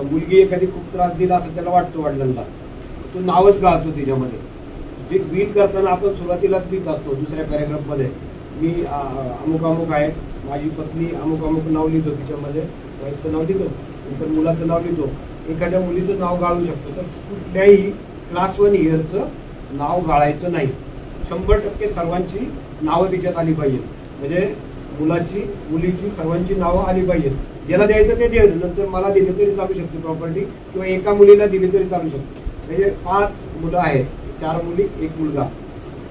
मुलगी एखादी खूप त्रास दिला असं त्याला वाटतो वडिलांना, तो नावच गाळतो तिच्यामध्ये. जे बिल करताना आपण सुरुवातीलाच लिहित असतो दुसऱ्या पॅरेग्राफ मध्ये, मी अमुक अमुक आहे, माझी पत्नी अमुक अमुक नाव लिहितो तिच्यामध्ये, वाईफचं नाव लिहितो, नंतर मुलाचं नाव लिहितो. एखाद्या मुलीचं नाव गाळू शकतो. तर कुठल्याही क्लास 1 इयरचं नाव गाळायचं नाही. 100% सर्वांची नावं तिच्यात आली पाहिजे. म्हणजे मुलाची, मुलीची, सर्वांची नावं आली पाहिजे. ज्याला द्यायचं ते द्यायचं, नंतर मला दिली तरी चालू शकते प्रॉपर्टी, किंवा एका मुलीला दिली तरी चालू शकते. म्हणजे 5 मुलं आहेत, 4 मुली 1 मुलगा,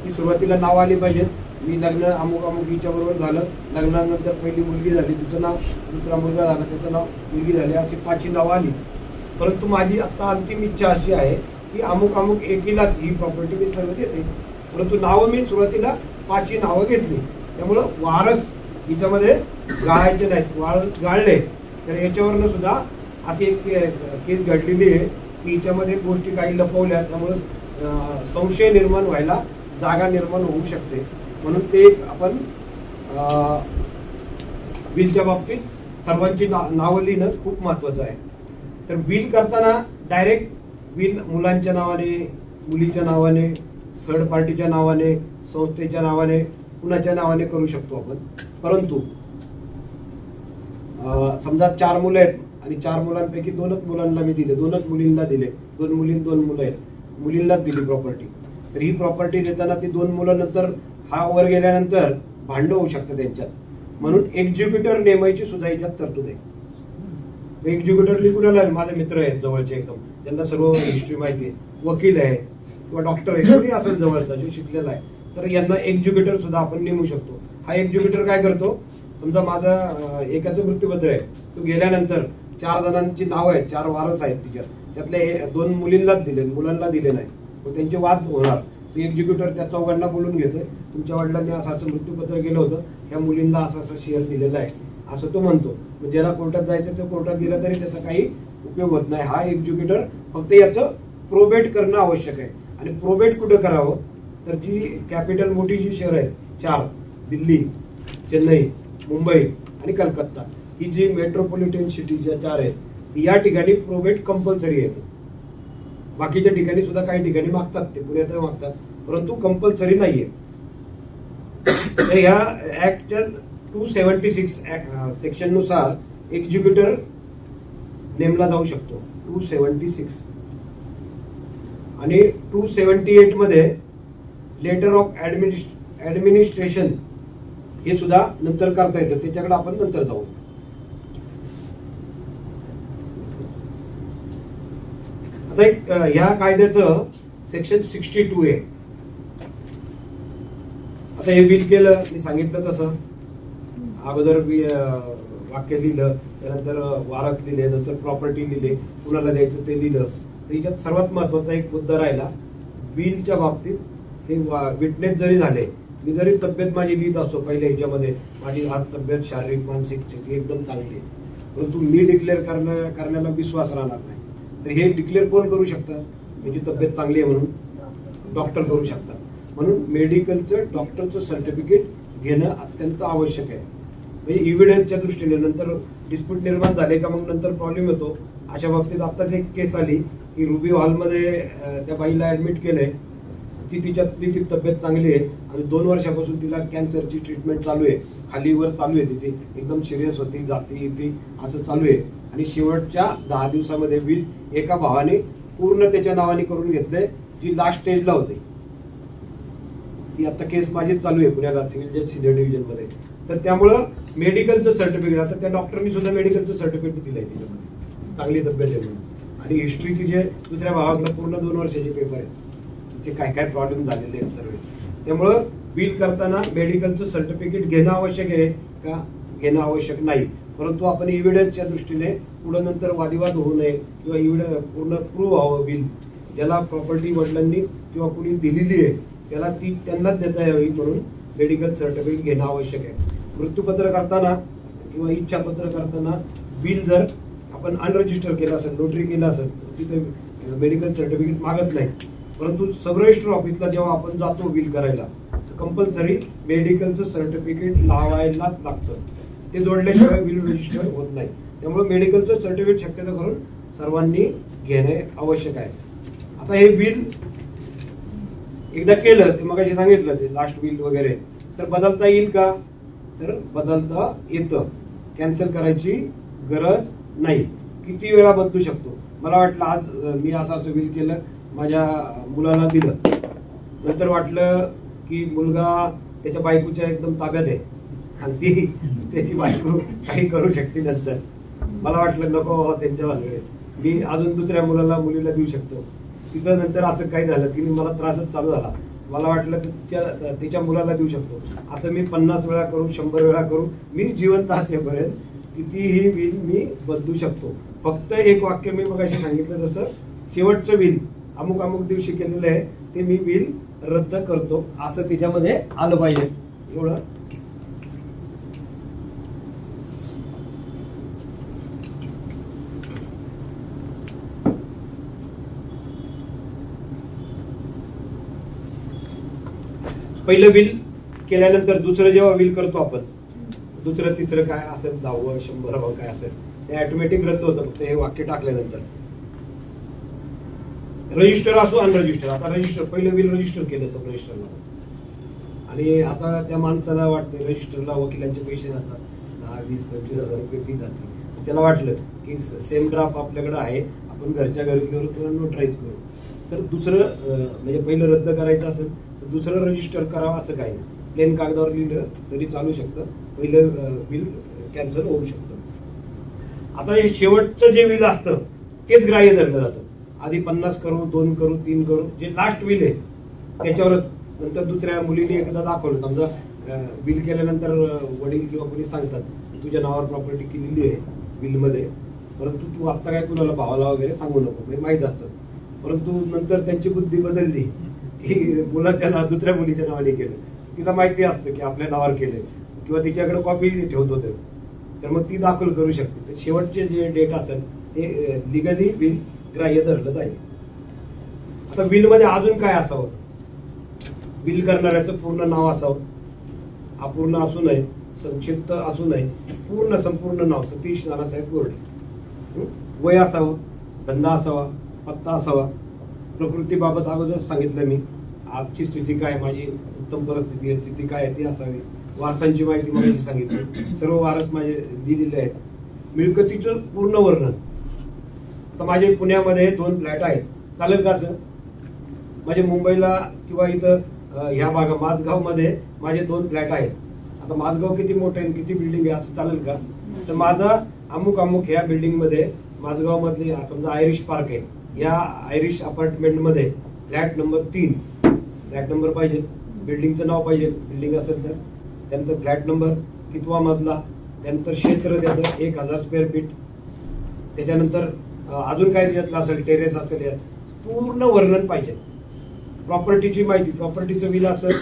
ही सुरुवातीला नाव आली पाहिजेत. मी लग्न अमुक अमुक हिच्या बरोबर झालं, लग्नानंतर पहिली मुलगी झाली, तिचं नाव, दुसरा मुलगा झाला त्याचं नाव, मुलगी झाली, अशी 5 नावं आली. परंतु माझी आता अंतिम इच्छा अशी आहे की अमुक अमुक एकीला ही प्रॉपर्टी मी सर्व देते. परंतु नावं मी सुरुवातीला 5 नावं घेतली. त्यामुळं वारस हिच्यामध्ये गाळायचे नाहीत. वारस गाळले तर याच्यावरनं सुद्धा अशी एक केस घडलेली आहे की हिच्यामध्ये गोष्टी काही लपवल्या, त्यामुळे संशय निर्माण व्हायला जागा निर्माण होऊ शकते. म्हणून ते आपण बिलच्या बाबतीत सर्वांची नावं लिहिणं खूप महत्वाचं आहे. तर बिल करताना डायरेक्ट बिल मुलांच्या नावाने, मुलीच्या नावाने, थर्ड पार्टीच्या नावाने, संस्थेच्या नावाने, कुणाच्या नावाने करू शकतो आपण. परंतु समजा 4 मुलं आहेत आणि 4 मुलांपैकी 2च मुलांना मी दिले, 2च मुलींना दिले, 2 मुली 2 मुलं आहेत, मुलींनाच दिली प्रॉपर्टी. तर ही प्रॉपर्टी देताना ती 2 मुलं नंतर हा वर गेल्यानंतर भांडण होऊ शकतं त्यांच्यात. म्हणून एक्झिक्युटर नेमायची सुद्धा याच्यात तरतूद आहे. एक्झिक्युटर कुणाला माझे मित्र आहेत जवळचे एकदम, ज्यांना सर्व हिस्ट्री माहिती आहे, वकील आहे किंवा डॉक्टर आहे, कोणी असेल जवळचा जो शिकलेला आहे, तर यांना एक्झिक्युटर सुद्धा आपण नेमू शकतो. हा एक्झिक्युटर काय करतो? समजा माझा एकाचं मृत्यूपत्र आहे, तो गेल्यानंतर 4 जणांची नाव आहेत, 4 वारस आहेत तिच्यात, त्यातल्या 2 मुलींनाच दिले, मुलांना दिले नाही, मग त्यांचे वाद होणार. तो एक्झिक्युटर त्या 4घांना बोलून घेतोय, तुमच्या वडिलांनी असं मृत्यूपत्र गेलं होतं, ह्या मुलींना असं शेअर दिलेला आहे असं तो म्हणतो. मग ज्याला कोर्टात जायचं ते कोर्टात गेलं तरी त्याचा काही उपयोग होत नाही. हा एक्झिक्युटर फक्त याचं प्रोबेट करणं आवश्यक आहे. आणि प्रोबेट कुठं करावं? तर जी कॅपिटल मोठी जी शहर आहेत 4, दिल्ली, चेन्नई, मुंबई आणि कलकत्ता, ही जी मेट्रोपॉलिटन सिटी ज्या 4 आहेत, या ठिकाणी प्रोबेट कंपल्सरी येतं. बाकीच्या ठिकाणी सुद्धा काही ठिकाणी मागतात, ते पुण्यात मागतात, परंतु कंपल्सरी नाहीये. तर ह्या ऍक्टच्या 276 सेक्शन नुसार एक्झिक्युटर नेमला जाऊ शकतो. 276 आणि 278 मध्ये लेटर ऑफ ऍडमिनिस्ट्रेशन हे सुद्धा नंतर करता येतं, त्याच्याकडे आपण नंतर जाऊ. आता एक ह्या कायद्याचं सेक्शन 62 आहे. आता हे बिल केलं, मी सांगितलं तसं, अगोदर वाक्य लिहिलं, त्यानंतर वारस लिहिले, नंतर प्रॉपर्टी लिहिले, कुणाला द्यायचं ते लिहिलं. तर याच्यात सर्वात महत्वाचा एक मुद्दा राहिला बिलच्या बाबतीत. हे विटनेस जरी झाले, मी जरी तब्येत माझी लिहित असतो पहिल्या ह्याच्यामध्ये, माझी आज तब्येत शारीरिक मानसिक स्थिती एकदम चांगली आहे, परंतु मी डिक्लेअर करण्याला विश्वास राहणार नाही. तर हे डिक्लेअर कोण करू शकतं? याची तब्येत चांगली आहे म्हणून डॉक्टर करू शकतात. म्हणून मेडिकलचं, डॉक्टरचं सर्टिफिकेट घेणं अत्यंत आवश्यक आहे. म्हणजे इव्हिडन्सच्या दृष्टीने नंतर डिस्प्यूट निर्माण झाले का मग नंतर प्रॉब्लेम येतो. अशा बाबतीत आत्ताच एक केस आली की रुबी हॉलमध्ये त्या बाईला ऍडमिट केलंय. तिच्यातली ती तब्येत चांगली आहे आणि 2 वर्षापासून तिला कॅन्सरची ट्रीटमेंट चालू आहे. खालीवर चालू आहे तिची, एकदम सिरियस होती, जाती येते असं चालू आहे. आणि शेवटच्या 10 दिवसामध्ये बिल एका भावाने पूर्ण त्याच्या नावाने करून घेतलंय, जी लास्ट स्टेजला होती. ती आता केस माझीच चालू आहे पुण्याला सिव्हिल जज सिनियर डिव्हिजन मध्ये. तर त्यामुळं मेडिकलचं सर्टिफिकेट, आता त्या डॉक्टरनी सुद्धा मेडिकलचं सर्टिफिकेट दिलंय तिच्यामध्ये, चांगली तब्येत आहे म्हणून. आणि हिस्ट्री तिचे दुसऱ्या भावाकडे पूर्ण 2 वर्षाचे पेपर आहेत, तिचे काय काय प्रॉब्लेम झालेले आहेत सर्व. त्यामुळं बिल करताना मेडिकलचं सर्टिफिकेट घेणं आवश्यक आहे का, घेणं आवश्यक नाही. परंतु आपण एव्हिडन्सच्या दृष्टीने पुढे नंतर वादिवाद होऊ नये किंवा पूर्ण प्रूव्ह व्हावं बिल. ज्याला प्रॉपर्टी वडिलांनी किंवा कुणी दिलेली आहे त्याला ती त्यांनाच देता यावी म्हणून मेडिकल सर्टिफिकेट घेणं आवश्यक आहे. मृत्यूपत्र करताना किंवा इच्छापत्र करताना बिल जर आपण अनरजिस्टर केलं असेल, नोटरी केलं असेल, तिथे मेडिकल सर्टिफिकेट मागत नाही. परंतु सब रजिस्टर ऑफिसला जेव्हा आपण जातो बिल करायला तर कंपल्सरी मेडिकलचं सर्टिफिकेट लावायलाच लागतं. ते जोडल्याशिवाय बिल रजिस्टर होत नाही. त्यामुळे मेडिकलचं सर्टिफिकेट शक्यतो करून सर्वांनी घेणे आवश्यक आहे. आता हे बिल एकदा केलं, ते मगाशी सांगितलं ते लास्ट बिल वगैरे, तर बदलता येईल का, तर बदलता येतं. कॅन्सल करायची गरज नाही. किती वेळा बदलू शकतो. मला वाटलं आज मी असं बिल केलं, माझ्या मुलाला दिलं, नंतर वाटलं की मुलगा त्याच्या बायकोच्या एकदम ताब्यात आहे आणि ती त्याची बायको काही करू शकते. नंतर मला वाटलं नको त्यांच्या वाजळे, मी अजून दुसऱ्या मुलीला देऊ शकतो. तिचं नंतर असं काही झालं की मला त्रासच चालू झाला. मला वाटलं की तिच्या मुलाला देऊ शकतो. असं मी 50 वेळा करू, 100 वेळा करू, मी जिवंत असेपर्यंत कितीही बिल मी बदलू शकतो. फक्त एक वाक्य मी मगाशी सांगितलं तसं, शेवटचं बिल अमुक अमुक दिवशी केलेलं आहे ते मी बिल रद्द करतो असं तिच्यामध्ये आलं पाहिजे. एवढं. पहिलं बिल केल्यानंतर दुसरं जेव्हा बिल करतो आपण, दुसरं तिसरं काय असेल, 10व 100व काय असेल, ते ऑटोमॅटिक रद्द होतं फक्त हे वाक्य टाकल्यानंतर. रजिस्टर असो अनरजिस्टर. आता रजिस्टर, पहिलं बिल रजिस्टर केलं सब रजिस्टरला, आणि आता त्या माणसाला वाटतं रजिस्टरला वकिलांचे पैसे जातात, 10, 20, 25 हजार रुपये फी जाते. त्याला वाटलं की सेम ड्राफ्ट आपल्याकडे आहे, आपण घरच्या घरी करू किंवा नोटराईज करू. तर दुसरं म्हणजे पहिलं रद्द करायचं असेल तर दुसरं रजिस्टर करावं असं काही नाही. प्लेन कागदावर लिहिलं तरी चालू शकतं, पहिलं बिल कॅन्सल होऊ शकतं. आता हे शेवटचं जे बिल असतं तेच ग्राह्य धरलं जातं. आधी 50 करू, 2 करू, 3 करू, जे लास्ट बिल आहे त्याच्यावरच. नंतर दुसऱ्या मुलीने एकदा दाखवलं, समजा बिल केल्यानंतर वडील किंवा कोणी सांगतात तुझ्या नावावर प्रॉपर्टी केलेली आहे बिलमध्ये, परंतु तू आता काय कुणाला भावाला वगैरे सांगू नको, म्हणजे माहीत असतं. परंतु नंतर त्यांची बुद्धी बदलली की मुलाच्या दुसऱ्या मुलीच्या नावाने केलं. तिला माहिती असतं की आपल्या नावावर केलंय किंवा तिच्याकडे कॉपी ठेवतो ते, तर मग ती दाखल करू शकते. तर शेवटचे जे डेट असेल ते लिगली बिल ग्राह्य धरलं जाईल. आता बिलमध्ये अजून काय असावं, बिल करणाऱ्याचं पूर्ण नाव असावं, अपूर्ण असू नये, संक्षिप्त असू नये, पूर्ण संपूर्ण नाव सतीश नानासाहेब गोरडे. वय असावं, धंदा असावा, पत्ता असावा. प्रकृतीबाबत अगोदर सांगितलं मी, आजची स्थिती काय, माझी उत्तम परिस्थिती आहे, स्थिती काय आहे ती असावी. वारसांची माहिती माझी सांगितली, सर्व वारस माझे दिलेले आहेत. मिळकतीचं पूर्ण वर्णन. आता माझे पुण्यामध्ये 2 फ्लॅट आहेत, चालेल का सर? माझे मुंबईला किंवा इथं ह्या भागा माझगाव मध्ये माझे 2 फ्लॅट आहेत. आता माझगाव किती मोठं आहे, किती बिल्डिंग आहे असं चालेल का? तर माझा अमुक अमुक ह्या बिल्डिंग मध्ये माझगाव मधली समजा आयरिश पार्क आहे, या आयरिश अपार्टमेंट मध्ये फ्लॅट नंबर 3, फ्लॅट नंबर पाहिजे, बिल्डिंगचं नाव पाहिजे बिल्डिंग असेल तर, त्यानंतर फ्लॅट नंबर कितवा मजला, त्यानंतर क्षेत्र त्याचं 1000 स्क्वेअर फीट, त्याच्यानंतर अजून काय त्याच्यातलं असेल, टेरेस असेल, यात पूर्ण वर्णन पाहिजे. प्रॉपर्टीची माहिती, प्रॉपर्टीचं बिल असेल,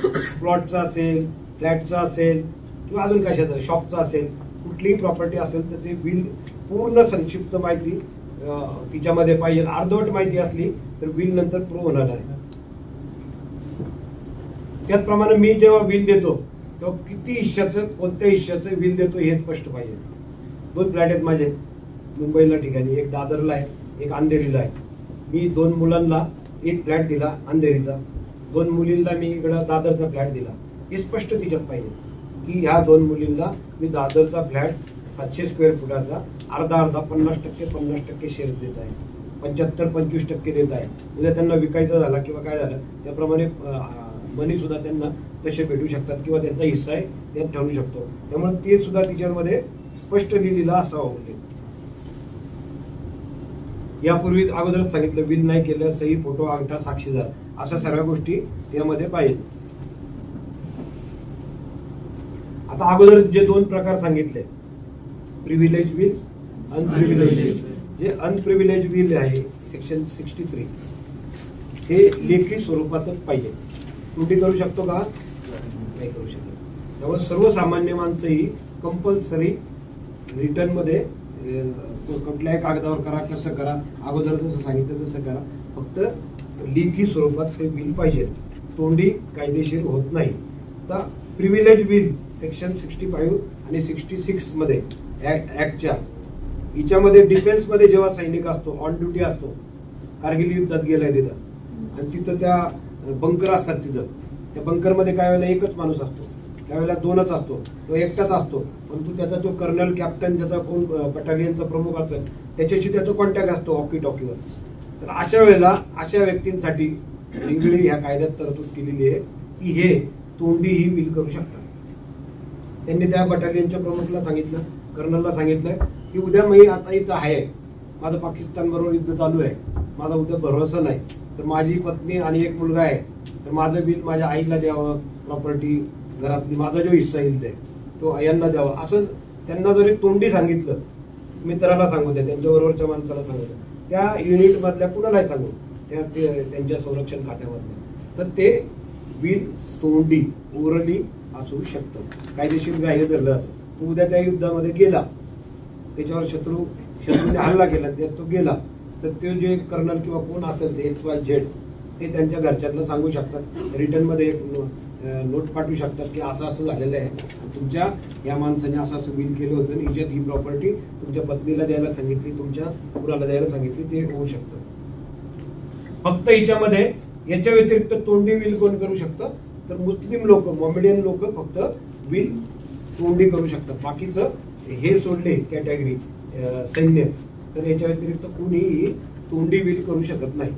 प्लॉटचं असेल, फ्लॅटचं असेल किंवा अजून कशाचं, शॉपचं असेल, कुठलीही प्रॉपर्टी असेल तर ते बिल पूर्ण संक्षिप्त माहिती तिच्यामध्ये पाहिजे. अर्धवट माहिती असली तर बिल नंतर प्रूव्ह होणार आहे. त्याचप्रमाणे मी जेव्हा बिल देतो तेव्हा किती हिश्श्याचं, कोणत्या हिश्श्याचं बिल देतो हे स्पष्ट पाहिजे. 2 फ्लॅट आहेत माझे मुंबईला ठिकाणी, एक दादरला आहे, एक अंधेरीला आहे. मी 2 मुलांना एक फ्लॅट दिला अंधेरीचा, 2 मुलींना मी इकडं दादरचा फ्लॅट दिला. हे स्पष्ट तिच्यात पाहिजे की ह्या 2 मुलींना मी दादरचा फ्लॅट 700 स्क्वेअर फुटाचा अर्धा 50% शेअर देत आहे, 75-25% देत आहे. उद्या त्यांना विकायचा झाला किंवा काय झालं त्याप्रमाणे मनी सुद्धा त्यांना तसे भेटू शकतात किंवा त्यांचा हिस्सा आहे त्यात ठरू शकतो. त्यामुळे ते सुद्धा तिच्यामध्ये स्पष्ट लिहिलेलं असावं. उल्लेख यापूर्वी अगोदरच सांगितलं, बिल नाही केलं, सही, फोटो, अंगठा, साक्षीदार अशा सर्व गोष्टी यामध्ये पाहिजे. आता अगोदर जे 2 प्रकार सांगितले, प्रिव्हिलेज बिल, अनप्रिव्हिलेज बिल. जे अनप्रिव्हिलेज बिल आहे सेक्शन 63 हे लेखी स्वरूपातच पाहिजे. त्रुटी करू शकतो का? नाही करू शकत. त्यामुळे सर्वसामान्य माणसंही कंपल्सरी रिटर्न मध्ये कुठल्याही कागदावर करा, कसं करा, अगोदर जसं सांगितलं तसं करा, फक्त लेखी स्वरूपात ते बिल पाहिजे, तोंडी कायदेशीर होत नाही. तर प्रिव्हिलेज बिल सेक्शन 65 आणि 66 मध्ये ऍक्टच्या हिच्यामध्ये डिफेन्स मध्ये जेव्हा सैनिक असतो, ऑन ड्युटी असतो, कारगिल युद्धात गेलाय तिथं आणि तिथं त्या बंकर असतात, तिथं त्या बंकर मध्ये काय वेळेला एकच माणूस असतो, त्यावेळेला 2च असतो, तो एकटाच असतो. परंतु त्याचा तो कर्नल, कॅप्टन, ज्याचा कोण बटालियनचा प्रमुख असेल त्याच्याशी त्याचा कॉन्टॅक्ट असतो वॉकी टॉकीवर. तर अशा वेळेला अशा व्यक्तींसाठी वेगळी ह्या कायद्यात तरतूद केलेली आहे की हे तोंडी ही बिल करू शकतात. त्यांनी त्या बटालियनच्या प्रमुखला सांगितलं, कर्नलला सांगितलं की उद्या मी आता इथं आहे, माझं पाकिस्तान बरोबर युद्ध चालू आहे, माझा उद्या भरोसा नाही, तर माझी पत्नी आणि एक मुलगा आहे, तर माझं बिल माझ्या आईला द्यावं, प्रॉपर्टी घरातली माझा जो हिस्सा येईल तो यांना द्यावा. असं त्यांना जरी तोंडी सांगितलं, मित्राला सांगू द्या, त्यांच्या बरोबरच्या माणसाला सांगू द्या, त्या युनिट मधल्या कुणालाही सांगू त्यांच्या संरक्षण खात्यामधल्या, तर ते बिल तोंडी ओरली असू शकतं, कायदेशीर ग्राह्य धरलं जातं. उद्या त्या युद्धामध्ये गेला, त्याच्यावर शत्रूने हल्ला केला, त्यात तो गेला, तर ते जे कर्नल किंवा कोण असेल ते XYZ ते त्यांच्या घरच्यांना सांगू शकतात, रिटर्न मध्ये एक नोट पाठवू शकतात की असं असं झालेलं आहे, तुमच्या या माणसाने असं असं बिल केलं होतं आणि हिच्यात ही प्रॉपर्टी तुमच्या पत्नीला द्यायला सांगितली, तुमच्या मुलाला द्यायला सांगितली, ते होऊ शकतं. फक्त हिच्यामध्ये याच्या व्यतिरिक्त तोंडी बिल कोण करू शकतं, तर मुस्लिम लोक, मोमेडियन लोक फक्त बिल तोंडी करू शकतात. बाकीचं हे सोडले कॅटेगरी सैन्य, तर याच्या व्यतिरिक्त कोणीही तोंडी बिल करू शकत नाही.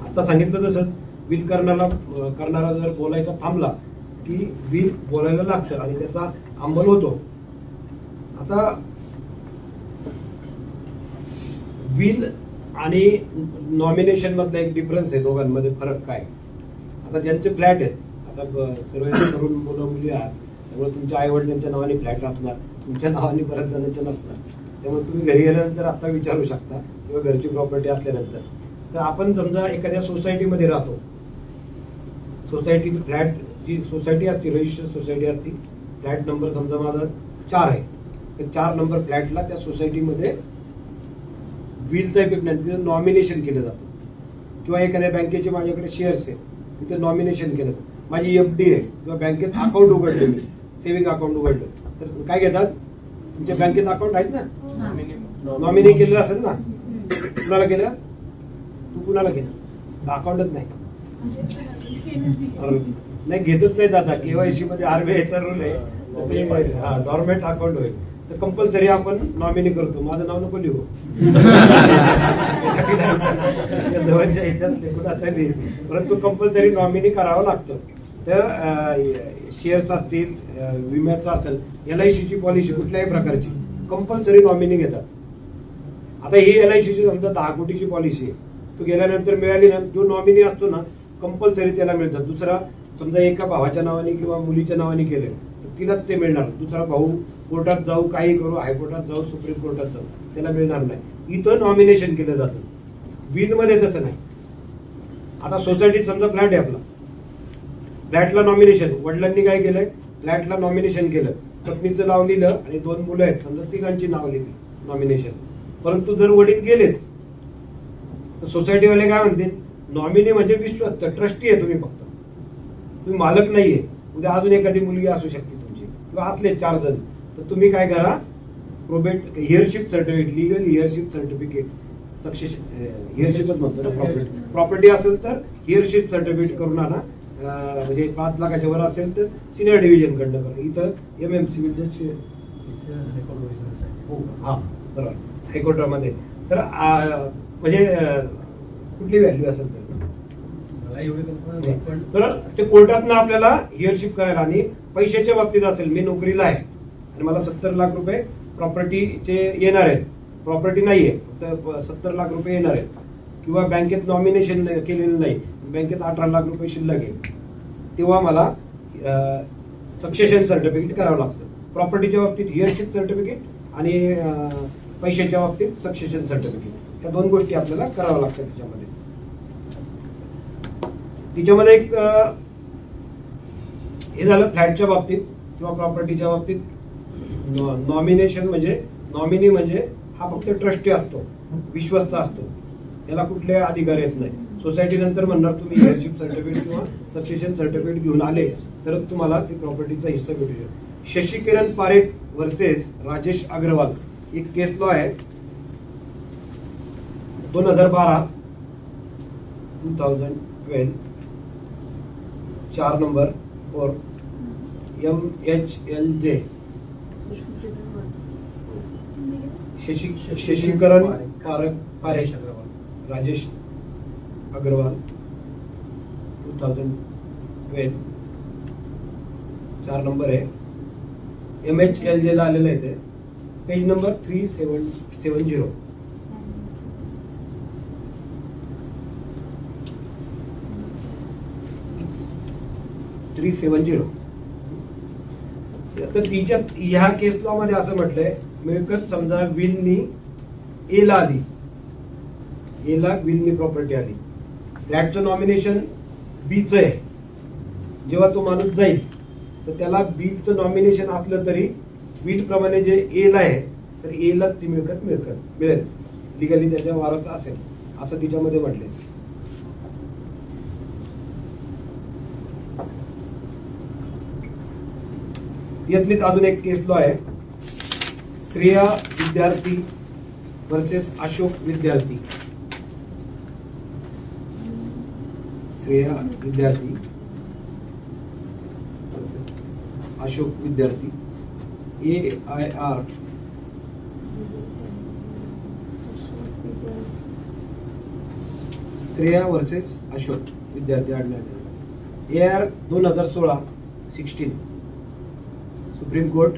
आता सांगितलं तसंच बिल करणारा जर बोलायचा थांबला की बिल बोलायला लागतं आणि त्याचा अंमल होतो. आता बिल आणि नॉमिनेशन मधला एक डिफरन्स आहे, दोघांमध्ये फरक काय. आता ज्यांचे फ्लॅट आहेत, आता सर्व तरुण मुलं मुली आहात, त्यामुळे तुमच्या आई वडिलांच्या नावाने फ्लॅट असणार, तुमच्या नावाने बऱ्याच जणांच्या नसणार, त्यामुळे तुम्ही घरी गेल्यानंतर आता विचारू शकता किंवा घरची प्रॉपर्टी असल्यानंतर. तर आपण समजा एखाद्या सोसायटीमध्ये राहतो, सोसायटी फ्लॅट जी सोसायटी असते, रजिस्टर्ड सोसायटी असते, फ्लॅट नंबर समजा माझा 4 आहे, तर 4 नंबर फ्लॅटला त्या सोसायटीमध्ये बिलचा इफेक्ट नाही, तिथे नॉमिनेशन केलं जातं. किंवा एखाद्या बँकेचे माझ्याकडे शेअर्स आहेत, तिथे नॉमिनेशन केलं जातं. माझी FD आहे किंवा बँकेत अकाउंट उघडलं, मी सेव्हिंग अकाउंट उघडलं, तर काय घेतात, तुमच्या बँकेत अकाउंट आहेत ना, नॉमिनी केलेलं असेल ना, कुणाला केलं, तू कुणाला केलं, अकाउंटच नाही, नाही घेतच नाही जाता. KYC मध्ये RBIचा रूल आहे, डॉर्मेट अकाउंट होईल, तर कंपल्सरी आपण नॉमिनी करतो. माझं नाव नको लिहू, जवळच्या ह्याच्यातले कुणाचा लिहिल, परंतु कंपल्सरी नॉमिनी करावं लागतं. तर शेअर्स असतील, विम्याचं असेल, LICची पॉलिसी कुठल्याही प्रकारची कंपल्सरी नॉमिनी घेतात. आता ही LICची समजा 10 कोटीची पॉलिसी आहे, तो गेल्यानंतर मिळाली ना, जो नॉमिनी असतो ना कंपल्सरी त्याला मिळतात. दुसरा समजा एका भावाच्या नावाने किंवा मुलीच्या नावाने केलं तर तिलाच ते मिळणार. दुसरा भाऊ कोर्टात जाऊ, काही करू, हायकोर्टात जाऊ, सुप्रीम कोर्टात जाऊ, त्याला मिळणार नाही. इथं नॉमिनेशन केलं जातं, बिलमध्ये तसं नाही. आता सोसायटीत समजा फ्लॅट आहे आपला, फ्लॅटला नॉमिनेशन, वडिलांनी काय केलंय, फ्लॅटला नॉमिनेशन केलं, पत्नीचं नाव लिहिलं आणि 2 मुलं आहेत समजा, तिघांची नाव लिहिली नॉमिनेशन. परंतु जर वडील गेलेच तर सोसायटीवाले काय म्हणतील, नॉमिनी म्हणजे विश्वस्त ट्रस्टी आहे तुम्ही, फक्त तुम्ही मालक नाहीये. उद्या अजून एखादी मुलगी असू शकते तुमची किंवा असले 4 जण, तर तुम्ही काय करा, probate heirship certificate, legal heirship certificate, success हिअरशिपच म्हणतो ना प्रॉपर्टी असेल तर हिअरशिप सर्टिफिकेट करून आणा. म्हणजे 5 लाखाच्या वर असेल तर सिनियर डिव्हिजन कडनं करा. इथं MMC हा बरोबर हायकोर्टामध्ये तर म्हणजे कुठली व्हॅल्यू असेल तर तर ते कोर्टातनं आपल्याला हिअरशिप करायला. आणि पैशाच्या बाबतीत असेल, मी नोकरीला आहे आणि मला 70 लाख रुपये प्रॉपर्टीचे येणार आहेत, प्रॉपर्टी नाहीये फक्त 70 लाख रुपये येणार आहेत, किंवा बँकेत नॉमिनेशन केलेलं नाही, बँकेत 18 लाख रुपये शिल्लक आहे, तेव्हा मला सक्सेशन सर्टिफिकेट करावं लागतं. प्रॉपर्टीच्या बाबतीत हिअरशिप सर्टिफिकेट आणि पैशाच्या बाबतीत सक्सेशन सर्टिफिकेट, या 2 गोष्टी आपल्याला कराव्या लागतात. तिच्यामध्ये एक हे झालं फ्लॅटच्या बाबतीत किंवा प्रॉपर्टीच्या बाबतीत. नॉमिनेशन म्हणजे नॉमिनी म्हणजे हा फक्त ट्रस्टी असतो, विश्वस्त असतो, त्याला कुठले अधिकार येत नाही. सोसायटी नंतर म्हणणार तुम्ही हिअरशिप सर्टिफिकेट किंवा सक्सेशन सर्टिफिकेट घेऊन आले तर तुम्हाला ती प्रॉपर्टीचा हिस्सा भेटू शकतो. शशी किरण पारेख वर्सेस राजेश अग्रवाल एक केस लॉ आहे 2012 2012 4 number 4 MHLJ. Shashikiran Parekh Rajesh Agrawal 2012 4 number आहे. MHLJ ला आलेलं आहे ते, पेज नंबर 3770. तर तिच्यात ह्या केस लॉ मध्ये असं म्हटलंय, मिळकत समजा विलनी एला आली, एला विलनी प्रॉपर्टी आली, फ्लॅटचं नॉमिनेशन बीचं आहे, जेव्हा तो माणूस जाईल तर त्याला बीचं नॉमिनेशन असलं तरी विल प्रमाणे जे एला आहे तर एला ती मिळकत मिळेल, लिगली त्याच्या वारस असेल असं तिच्यामध्ये म्हटलंय. यातलीच अजून एक केस लॉ आहे, श्रेया विद्यार्थी वर्सेस अशोक विद्यार्थी. श्रेया विद्यार्थी अशोक विद्यार्थी AIR श्रेया वर्सेस अशोक विद्यार्थी आढळले. AIR 2016 supreme court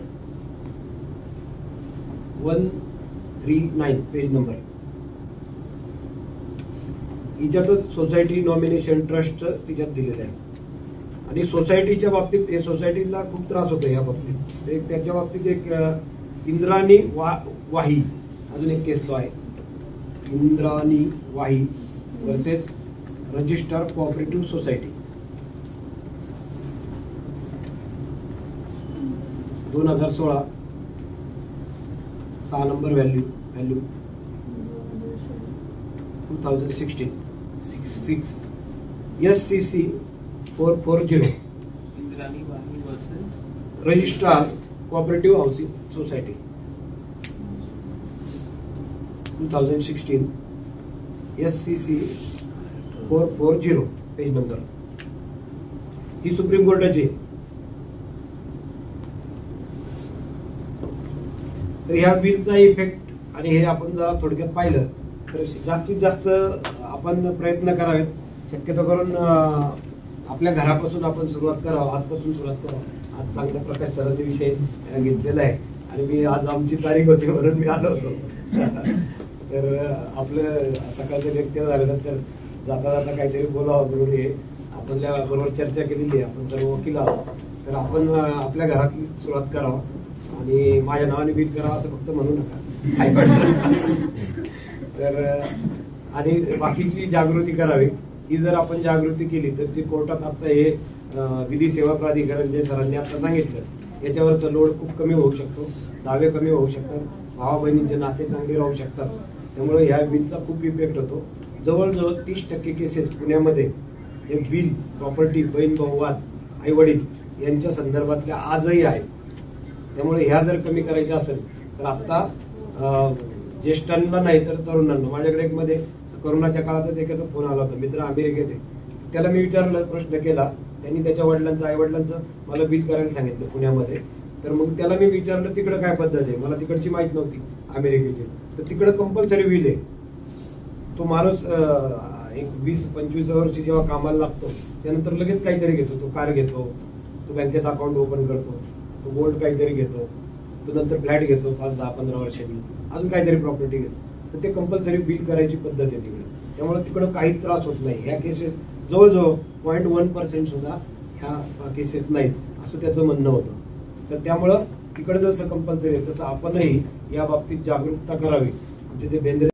139 page number. हिच्यातच सोसायटी नॉमिनेशन ट्रस्ट तिच्यात दिलेलं आहे. आणि सोसायटीच्या बाबतीत हे सोसायटीला खूप त्रास होतो या बाबतीत. त्याच्या बाबतीत एक इंद्राणी वाही अजून एक केस आहे, Indrani Wahi versus registrar cooperative society 2016 6 number value 2016 6 SCC 440 registrar cooperative housing society 2016 SCC 440 page number. ही सुप्रीम कोर्टाची. तर ह्या बिलचा इफेक्ट आणि हे आपण जरा थोडक्यात पाहिलं तर जास्तीत जास्त आपण प्रयत्न करावेत, शक्यतो करून आपल्या घरापासून आपण सुरुवात करावं, आजपासून सुरुवात करावं. आज चांगल्या प्रकाश सरांनी विषय घेतलेला आहे आणि मी आज आमची तारीख होती म्हणून मी आलो होतो. तर आपलं सकाळचं लेक्चर झालं तर जाता जाता काहीतरी बोलावं बरोबर. हे आपल्या बरोबर चर्चा केलेली आहे, आपण सर्व वकील आहोत, तर आपण आपल्या घरातली सुरुवात करावं आणि माझ्या नावाने बिल करावं असं फक्त म्हणू नका. तर आणि बाकीची जागृती करावी. ही जर आपण जागृती केली तर जे कोर्टात आता हे विधी सेवा प्राधिकरण जे सरांनी आता सांगितलं याच्यावरचा लोड खूप कमी होऊ शकतो, दावे कमी होऊ शकतात, भावा बहिणींचे नाते चांगले राहू शकतात. त्यामुळे ह्या बिलचा खूप इफेक्ट होतो. जवळजवळ 30% केसेस पुण्यामध्ये हे बिल प्रॉपर्टी बहीण भाऊ वाद आई वडील यांच्या संदर्भातल्या आजही आहेत. त्यामुळे ह्या जर कमी करायच्या असेल तर आता ज्येष्ठांना नाही तर तरुणांना, माझ्याकडे एक मध्ये कोरोनाच्या काळातच एकाचा फोन आला होता, मित्र अमेरिकेत आहे. त्याला मी विचारलं, प्रश्न केला, त्यांनी त्याच्या वडिलांचं आई वडिलांचं मला बिल करायला सांगितलं पुण्यामध्ये. तर मग त्याला मी विचारलं तिकडे काय पद्धत आहे, मला तिकडची माहित नव्हती अमेरिकेची. तर तिकडे कंपल्सरी बिल आहे. तो माणूस एक 20-25 वर्षी जेव्हा कामाला लागतो त्यानंतर लगेच काहीतरी घेतो, तो कार घेतो, तो बँकेत अकाउंट ओपन करतो, तो गोल्ड काहीतरी घेतो, तो नंतर फ्लॅट घेतो 5-10-15 वर्षांनी, अजून काहीतरी प्रॉपर्टी घेतो. तर ते कंपल्सरी बिल करायची पद्धत आहे तिकडे. त्यामुळे तिकडे काही त्रास होत नाही. ह्या केसेस जवळजवळ 0.1% सुद्धा ह्या केसेस नाहीत असं त्याचं म्हणणं होतं. तर त्यामुळं तिकडे जसं कंपल्सरी आहे तसं आपणही या बाबतीत जागरूकता करावी. आमचे ते बेंद्रे